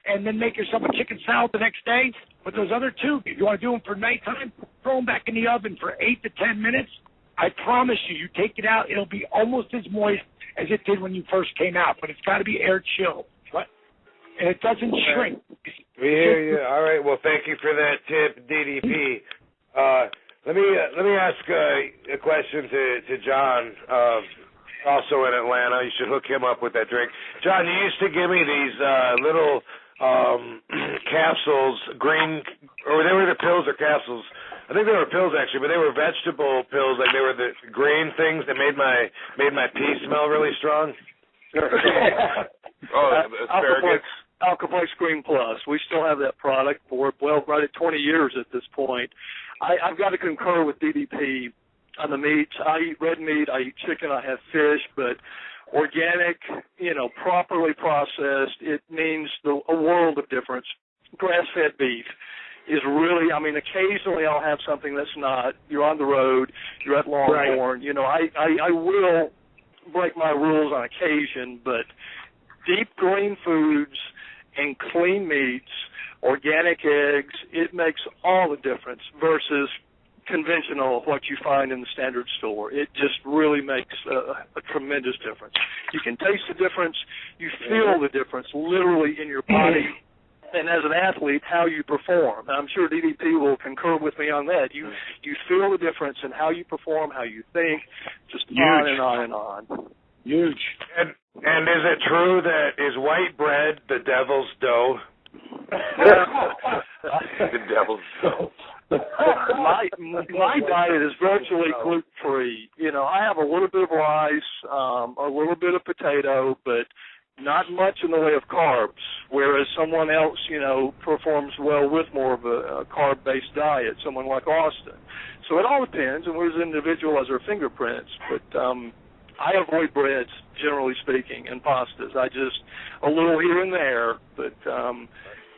And then make yourself a chicken salad the next day. But those other 2, if you want to do them for nighttime, throw them back in the oven for 8 to 10 minutes. I promise you take it out, it'll be almost as moist as it did when you first came out. But it's got to be air chilled. And it doesn't shrink. We hear you. All right. Well, thank you for that tip, DDP. Let me ask a question to John, also in Atlanta. You should hook him up with that drink. John, you used to give me these little capsules, green, or they were the pills or capsules. I think they were pills actually, but they were vegetable pills. Like they were the green things that made my pee smell really strong. Asparagus. Alkaplex Green Plus. We still have that product for, right at 20 years at this point. I've got to concur with DDP on the meats. I eat red meat, I eat chicken, I have fish, but organic, properly processed, it means a world of difference. Grass-fed beef is really, occasionally I'll have something that's not. You're on the road, you're at Longhorn. Right. I will break my rules on occasion, but deep green foods and clean meats, organic eggs, it makes all the difference versus conventional, what you find in the standard store. It just really makes a tremendous difference. You can taste the difference. You feel the difference literally in your body. And as an athlete, how you perform. And I'm sure DDP will concur with me on that. You feel the difference in how you perform, how you think, just huge. On and on and on. Huge. And is it true that is white bread the devil's dough? The devil's dough. My diet is virtually gluten-free. You know, I have a little bit of rice, a little bit of potato, but not much in the way of carbs, whereas someone else, you know, performs well with more of a carb-based diet, someone like Austin. So it all depends, and we're as individual as our fingerprints, but I avoid breads, generally speaking, and pastas. I just, a little here and there, but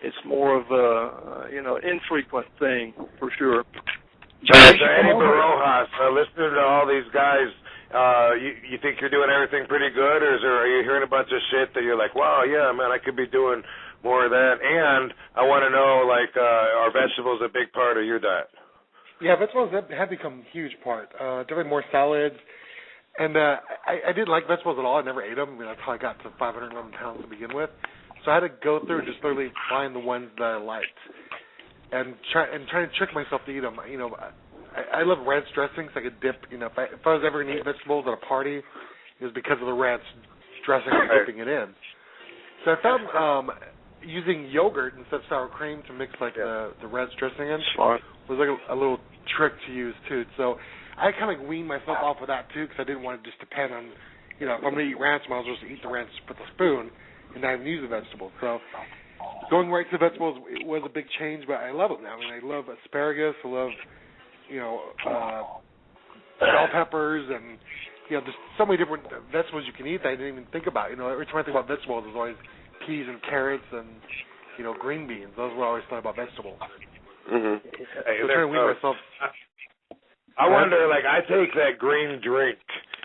it's more of a, you know, infrequent thing, for sure. So Eddie Borojas, listening to all these guys, you think you're doing everything pretty good, or are you hearing a bunch of shit that you're like, wow, yeah, man, I could be doing more of that? And I want to know, like, are vegetables a big part of your diet? Yeah, vegetables have become a huge part. Definitely more salads. And I didn't like vegetables at all. I never ate them. I mean, that's how I got to 511 pounds to begin with. So I had to go through and just literally find the ones that I liked and try to trick myself to eat them. You know, I love ranch dressings. I could dip. You know, if I was ever going to eat vegetables at a party, it was because of the ranch dressing and dipping it in. So I found using yogurt instead of sour cream to mix like the ranch dressing in was like a little trick to use too. So I kind of weaned myself off of that too because I didn't want to just depend on, you know, if I'm going to eat ranch, I might as well just eat the ranch with a spoon and not even use the vegetables. So going right to vegetables was a big change, but I love them now. I mean, I love asparagus. I love, you know, bell peppers, and, you know, there's so many different vegetables you can eat that I didn't even think about. You know, every time I think about vegetables, there's always peas and carrots and, you know, green beans. Those were always thought about vegetables. Mm-hmm. So trying to wean myself. I wonder, like, I take that green drink,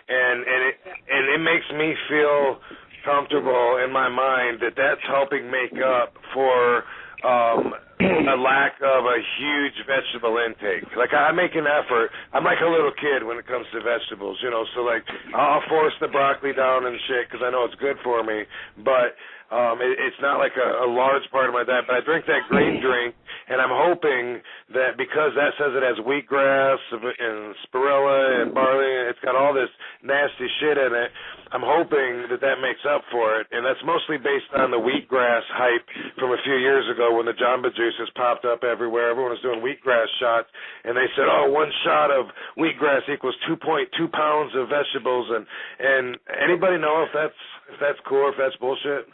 and it makes me feel comfortable in my mind that that's helping make up for a lack of a huge vegetable intake. Like, I make an effort. I'm like a little kid when it comes to vegetables, you know, so, like, I'll force the broccoli down and shit because I know it's good for me, but it's not like a large part of my diet. But I drink that green drink, and I'm hoping that because that says it has wheatgrass and spirilla and barley, and it's got all this nasty shit in it, I'm hoping that makes up for it. And that's mostly based on the wheatgrass hype from a few years ago when the Jamba Juices popped up everywhere. Everyone was doing wheatgrass shots, and they said, oh, one shot of wheatgrass equals 2.2 pounds of vegetables. And anybody know if that's cool or if that's bullshit?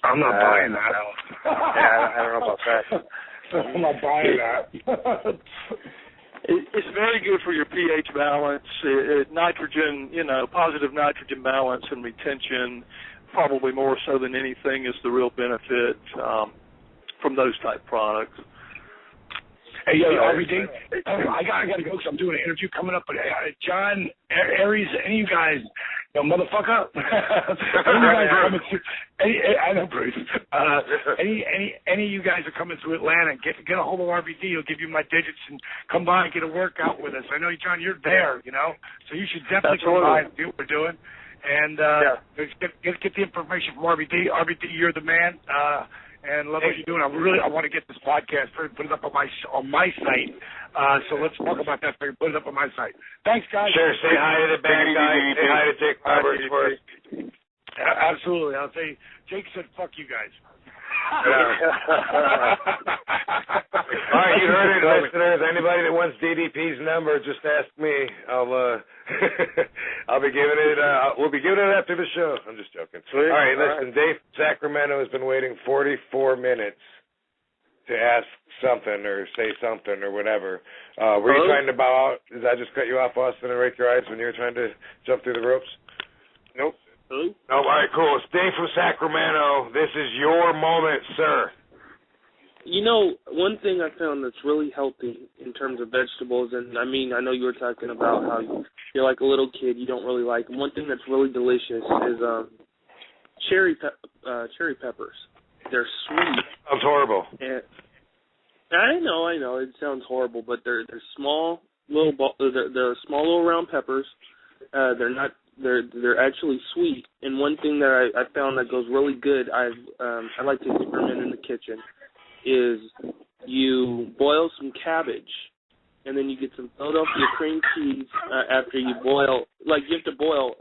I'm not buying that. Yeah, I don't know about that. I'm not buying that. It's very good for your pH balance, nitrogen, you know, positive nitrogen balance and retention, probably more so than anything is the real benefit from those type products. Hey, RVD, I got to go because I'm doing an interview coming up. But John, Aries, any of you guys, you know, motherfucker, any of you guys are coming to, I know, Bruce. Any of you guys are coming to Atlanta, get a hold of RVD. He'll give you my digits and come by and get a workout with us. I know, John, you're there, you know, so you should definitely come by and do what we're doing. And get the information from RVD. RVD, you're the man. And love what you're doing. I want to get this podcast, put it up on my site. So let's talk about that. Put it up on my site. Thanks, guys. Sure. Say hi to the bad guy. Say hi to Jake Roberts for us. Absolutely. I'll say Jake said, "Fuck you guys." All right, you heard it, listeners. Anybody that wants DDP's number, just ask me. I'll be giving it. We'll be giving it after the show. I'm just joking. Sweet. All right, listen. Dave from Sacramento has been waiting 44 minutes to ask something or say something or whatever. Were you trying to bow out? Did I just cut you off, Austin, and rake your eyes when you were trying to jump through the ropes? Nope. Oh, all right, cool. It's Dave from Sacramento. This is your moment, sir. You know, one thing I found that's really healthy in terms of vegetables, and I mean, I know you were talking about how you're like a little kid, you don't really like them. One thing that's really delicious is cherry peppers. They're sweet. Sounds horrible. I know. It sounds horrible, but they're small little they're small little round peppers. They're actually sweet. And one thing that I found that goes really good, I like to experiment in the kitchen, is you boil some cabbage, and then you get some Philadelphia cream cheese after you boil. Like, you have to boil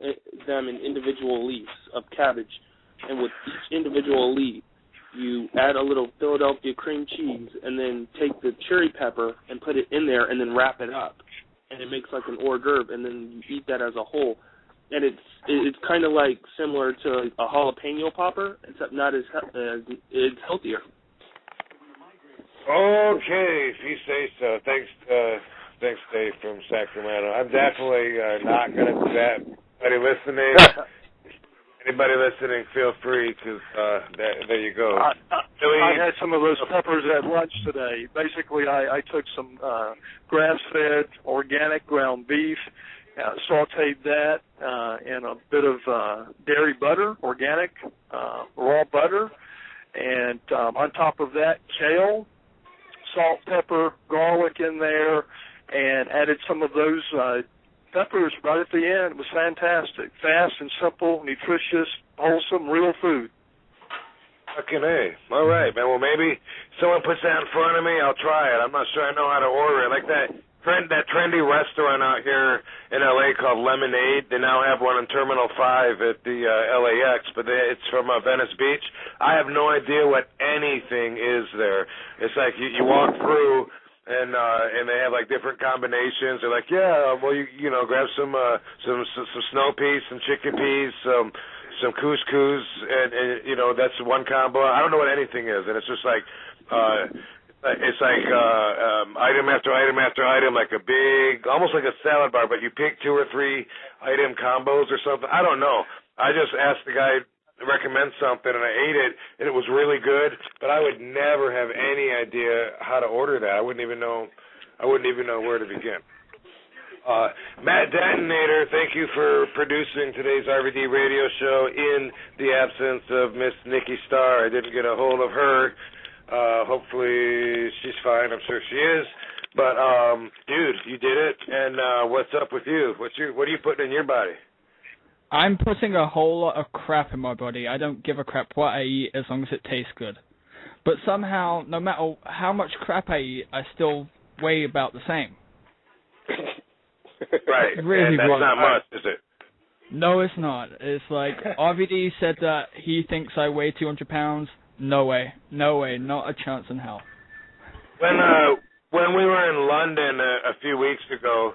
them in individual leaves of cabbage, and with each individual leaf, you add a little Philadelphia cream cheese, and then take the cherry pepper and put it in there, and then wrap it up, and it makes like an hors d'oeuvre, and then you eat that as a whole. And it's kind of like similar to a jalapeno popper, except not as it's healthier. Okay, if you say so. Thanks, Dave from Sacramento. I'm definitely not going to do that. Anybody listening, feel free, because there you go. I had some of those peppers at lunch today. Basically, I took some grass-fed organic ground beef, sauteed that in a bit of dairy butter, organic raw butter, and on top of that, kale, salt, pepper, garlic in there, and added some of those peppers right at the end. It was fantastic. Fast and simple, nutritious, wholesome, real food. Fucking A. All right, man. Well, maybe someone puts that in front of me, I'll try it. I'm not sure I know how to order it. Like that trendy restaurant out here in L.A. called Lemonade. They now have one in Terminal 5 at the LAX, but it's from Venice Beach. I have no idea what anything is there. It's like you walk through, and they have like different combinations. They're like, yeah, well, you know, grab some snow peas, some chickpeas, some couscous, and you know, that's one combo. I don't know what anything is, and it's just like item after item after item, like a big, almost like a salad bar, but you pick 2 or 3 item combos or something. I don't know. I just asked the guy to recommend something, and I ate it, and it was really good, but I would never have any idea how to order that. I wouldn't even know where to begin. Matt Detonator, thank you for producing today's RVD radio show in the absence of Miss Nikki Starr. I didn't get a hold of her. Hopefully she's fine. I'm sure she is. But, dude, you did it, and what's up with you? What are you putting in your body? I'm putting a whole lot of crap in my body. I don't give a crap what I eat as long as it tastes good. But somehow, no matter how much crap I eat, I still weigh about the same. Right, really and that's not much, is it? No, it's not. It's like RVD said that he thinks I weigh 200 pounds. No way, not a chance in hell. When we were in London a few weeks ago,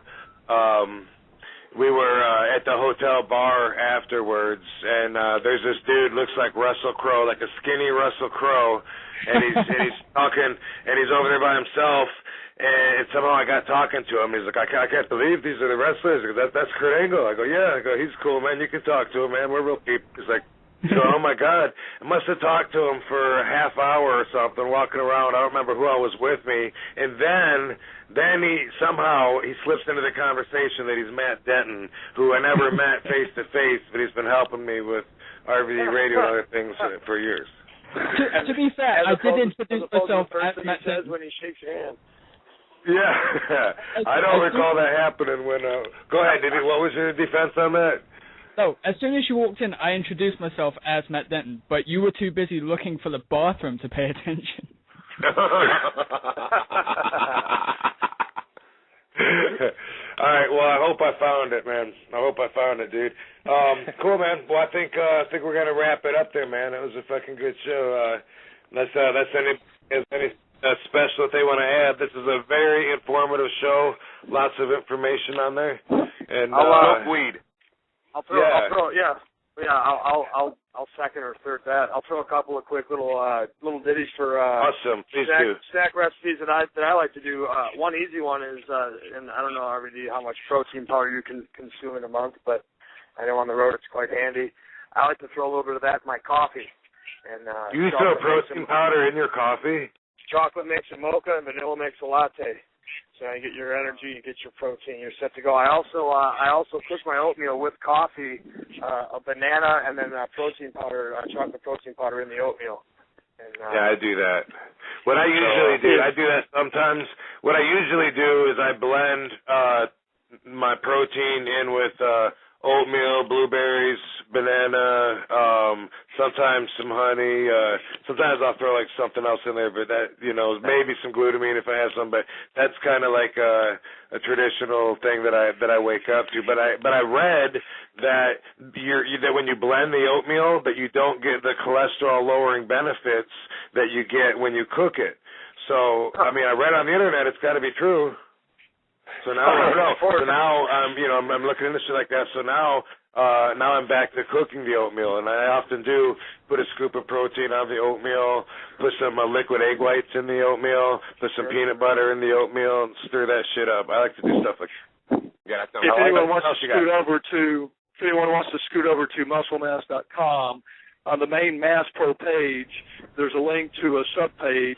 we were at the hotel bar afterwards, and there's this dude, looks like Russell Crowe, like a skinny Russell Crowe, and he's talking, and he's over there by himself, and somehow I got talking to him. He's like, I can't believe these are the wrestlers. That's Kurt Angle. I go, yeah. I go, he's cool, man. You can talk to him, man. We're real people. He's like, so, oh my God, I must have talked to him for a half hour or something, walking around. I don't remember who I was with me, and then he slips into the conversation that he's Matt Denton, who I never met face to face, but he's been helping me with RVD radio and other things for years. To be fair, I did introduce myself as Matt Denton when he shakes your hand. Yeah, I don't recall that happening when. Go ahead, what was your defense on that? So, as soon as you walked in, I introduced myself as Matt Denton, but you were too busy looking for the bathroom to pay attention. All right, well, I hope I found it, man. I hope I found it, dude. Cool, man. Well, I think we're going to wrap it up there, man. It was a fucking good show. That's any special that they want to add. This is a very informative show. Lots of information on there. And I'll weed. I'll second or third that. I'll throw a couple of quick little ditties for awesome. Please snack recipes that I like to do. One easy one is, and I don't know RVD how much protein powder you can consume in a month, but I know on the road it's quite handy. I like to throw a little bit of that in my coffee. And you throw protein powder in your coffee? Chocolate makes a mocha and vanilla makes a latte. So you get your energy, you get your protein, you're set to go. I also cook my oatmeal with coffee, a banana, and then protein powder, chocolate protein powder in the oatmeal. And, yeah, I do that. What I usually do, I do that sometimes. What I usually do is I blend my protein in with oatmeal, blueberries, banana, sometimes some honey. Sometimes I'll throw like something else in there, but that, maybe some glutamine if I have some. But that's kind of like a traditional thing that I wake up to. But I read that that when you blend the oatmeal, that you don't get the cholesterol lowering benefits that you get when you cook it. So I read on the internet, it's got to be true. So now I don't know. So now I'm looking into shit like that. So now I'm back to cooking the oatmeal, and I often do put a scoop of protein on the oatmeal, put some liquid egg whites in the oatmeal, put some peanut butter in the oatmeal, and stir that shit up. I like to do stuff like that. Yeah, if anyone wants to scoot over to musclemass.com, on the main Mass Pro page, there's a link to a subpage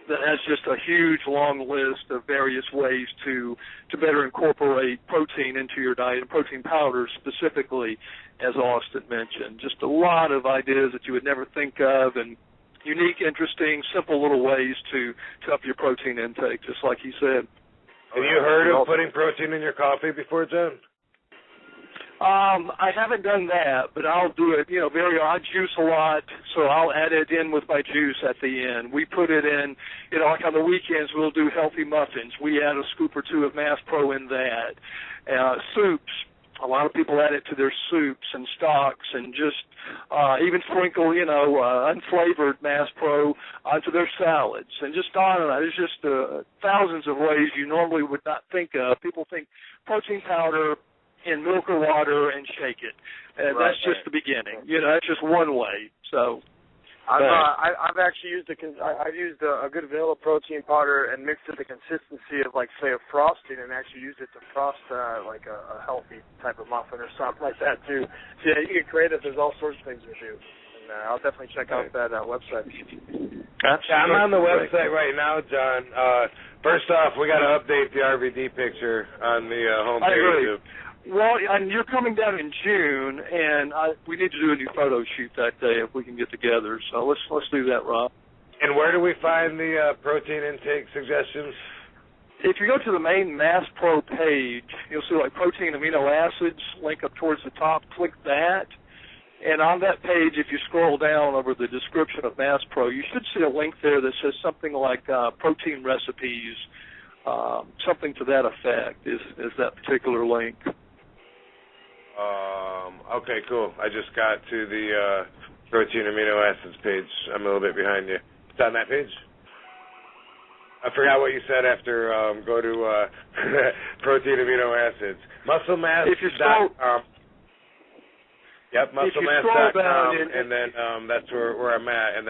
that has just a huge long list of various ways to better incorporate protein into your diet, and protein powders specifically, as Austin mentioned. Just a lot of ideas that you would never think of, and unique, interesting, simple little ways to up your protein intake, just like he said. Have you heard of putting protein in your coffee before, John? I haven't done that, but I'll do it. I juice a lot, so I'll add it in with my juice at the end. We put it in, like on the weekends we'll do healthy muffins. We add a scoop or two of Mass Pro in that. Soups, a lot of people add it to their soups and stocks, and just even sprinkle, unflavored Mass Pro onto their salads, and just on and on. There's just thousands of ways you normally would not think of. People think protein powder in milk or water and shake it. That's just the beginning. That's just one way. So I've actually used I've used a good vanilla protein powder and mixed it the consistency of, like, say, a frosting, and actually used it to frost like a healthy type of muffin or something like that too. So yeah, you get creative. There's all sorts of things to do. And I'll definitely check out that website. I'm on the website right now, John. First off, we got to update the RVD picture on the homepage. I agree. Well, and you're coming down in June, and we need to do a new photo shoot that day if we can get together. So let's do that, Rob. And where do we find the protein intake suggestions? If you go to the main Mass Pro page, you'll see like protein amino acids link up towards the top. Click that, and on that page, if you scroll down over the description of Mass Pro, you should see a link there that says something like protein recipes, something to that effect. Is that particular link? Okay, cool. I just got to the protein amino acids page. I'm a little bit behind you. It's on that page? I forgot what you said after go to protein amino acids. Musclemass.com. If you scroll, musclemass.com, and then that's where I'm at, and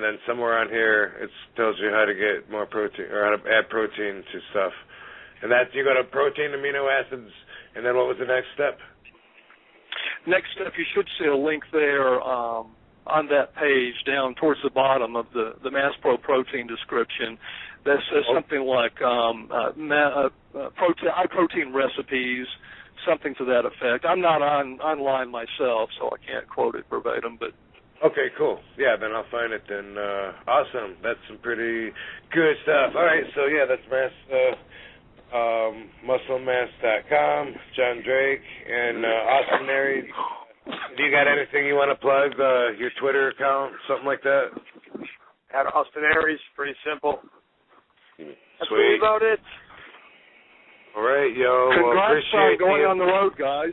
then somewhere on here it tells you how to get more protein, or how to add protein to stuff. And that you go to protein amino acids, and then what was the next step? Next step, you should see a link there on that page down towards the bottom of the Mass Pro protein description that says something like high protein recipes, something to that effect. I'm not online myself, so I can't quote it verbatim, but. Okay, cool. Yeah, then I'll find it then. Awesome. That's some pretty good stuff. All right, so yeah, that's musclemass.com, John Drake, and Austin Aries. Do you got anything you want to plug? Your Twitter account, something like that? At Austin Aries, pretty simple. Sweet. That's really about it. All right, yo. Congrats on going on the road, guys.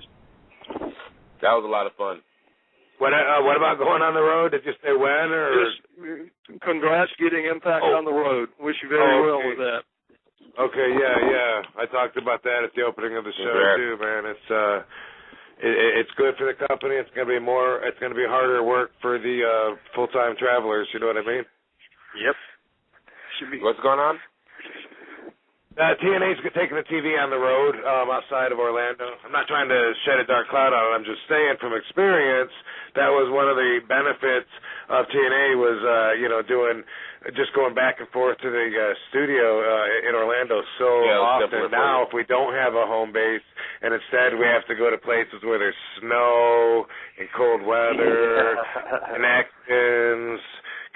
That was a lot of fun. What about going on the road? Did you say when? Or? Just congrats getting Impact on the road. Wish you very well with that. Okay, yeah. I talked about that at the opening of the show too, man. It's good for the company. It's gonna be harder work for the full-time travelers. You know what I mean? Yep. What's going on? TNA's taking the TV on the road outside of Orlando. I'm not trying to shed a dark cloud on it. I'm just saying from experience that was one of the benefits of TNA was going back and forth to the studio in Orlando so often. Now if we don't have a home base and instead we have to go to places where there's snow and cold weather, connections,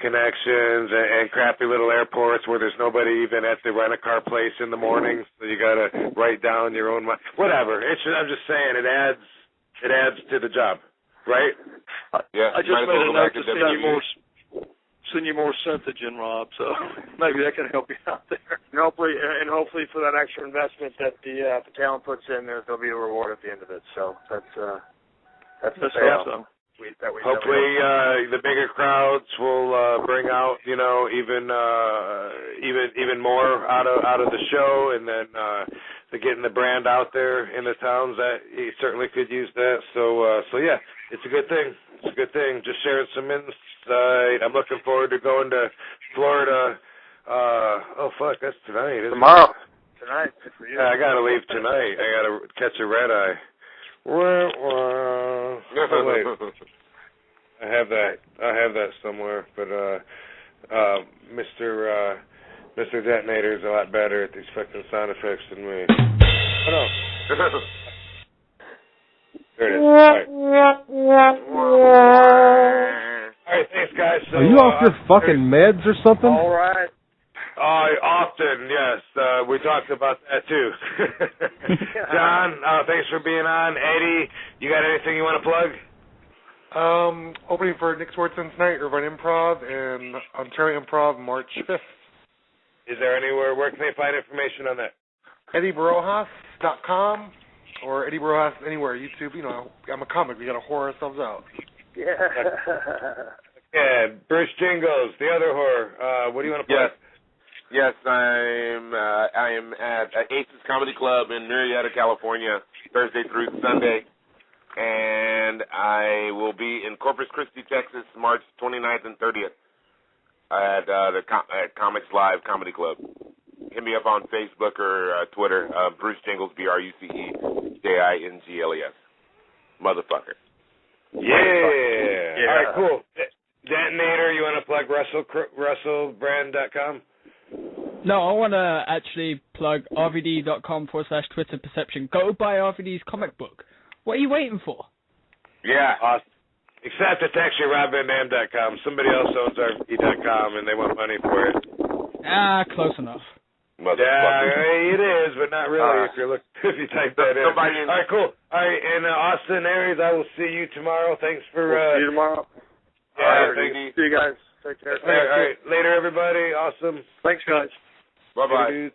connections and crappy little airports where there's nobody even at the rent-a-car place in the morning, so you got to write down your own whatever. I'm just saying it adds to the job, right? Yeah. I just made a note to send you more Synthogen, Rob, so maybe that can help you out there. And hopefully for that extra investment that the talent puts in, there'll be a reward at the end of it. So that's the payoff. So. Hopefully, the bigger crowds will bring out, even more out of the show, and then getting the brand out there in the towns that he certainly could use that. So yeah, it's a good thing. It's a good thing. Just sharing some insight. I'm looking forward to going to Florida. That's tonight. Isn't Tomorrow. It? Tonight. Good for you. Yeah, I gotta leave tonight. I gotta catch a red eye. Oh, wait. I have that somewhere, but Mr. Detonator is a lot better at these fucking sound effects than me. Oh no. There it is. All right, thanks guys. So, are you off your fucking meds or something? All right. Austin, yes. We talked about that too. John, thanks for being on. Eddie, you got anything you want to plug? Opening for Nick Swartzen tonight, Irvine Improv and Ontario Improv March 5th. Is there anywhere, where can they find information on that? EddieBorojas.com or Eddie Borojas anywhere, YouTube. I'm a comic. We got to whore ourselves out. Yeah. Yeah, Bruce Jingles, the other whore. What do you want to plug? Yes, I am at Aces Comedy Club in Murrieta, California, Thursday through Sunday. And I will be in Corpus Christi, Texas, March 29th and 30th at Comics Live Comedy Club. Hit me up on Facebook or Twitter, Bruce Jingles, BruceJingles. Motherfucker. Yeah. All right, cool. Detonator, you want to plug RussellBrand.com? No, I want to actually plug rvd.com/Twitter Perception. Go buy RVD's comic book. What are you waiting for? Yeah. Awesome. Except it's actually RobVanDam.com. Somebody else owns RVD.com, and they want money for it. Close enough. Yeah, it is, but not really if you type that in. All right, cool. All right, and Austin Aries, I will see you tomorrow. Thanks for... see you tomorrow. Yeah, all right, thanks. See you guys. Take care. All right, later, everybody. Awesome. Thanks, guys. Bye-bye.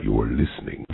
You're listening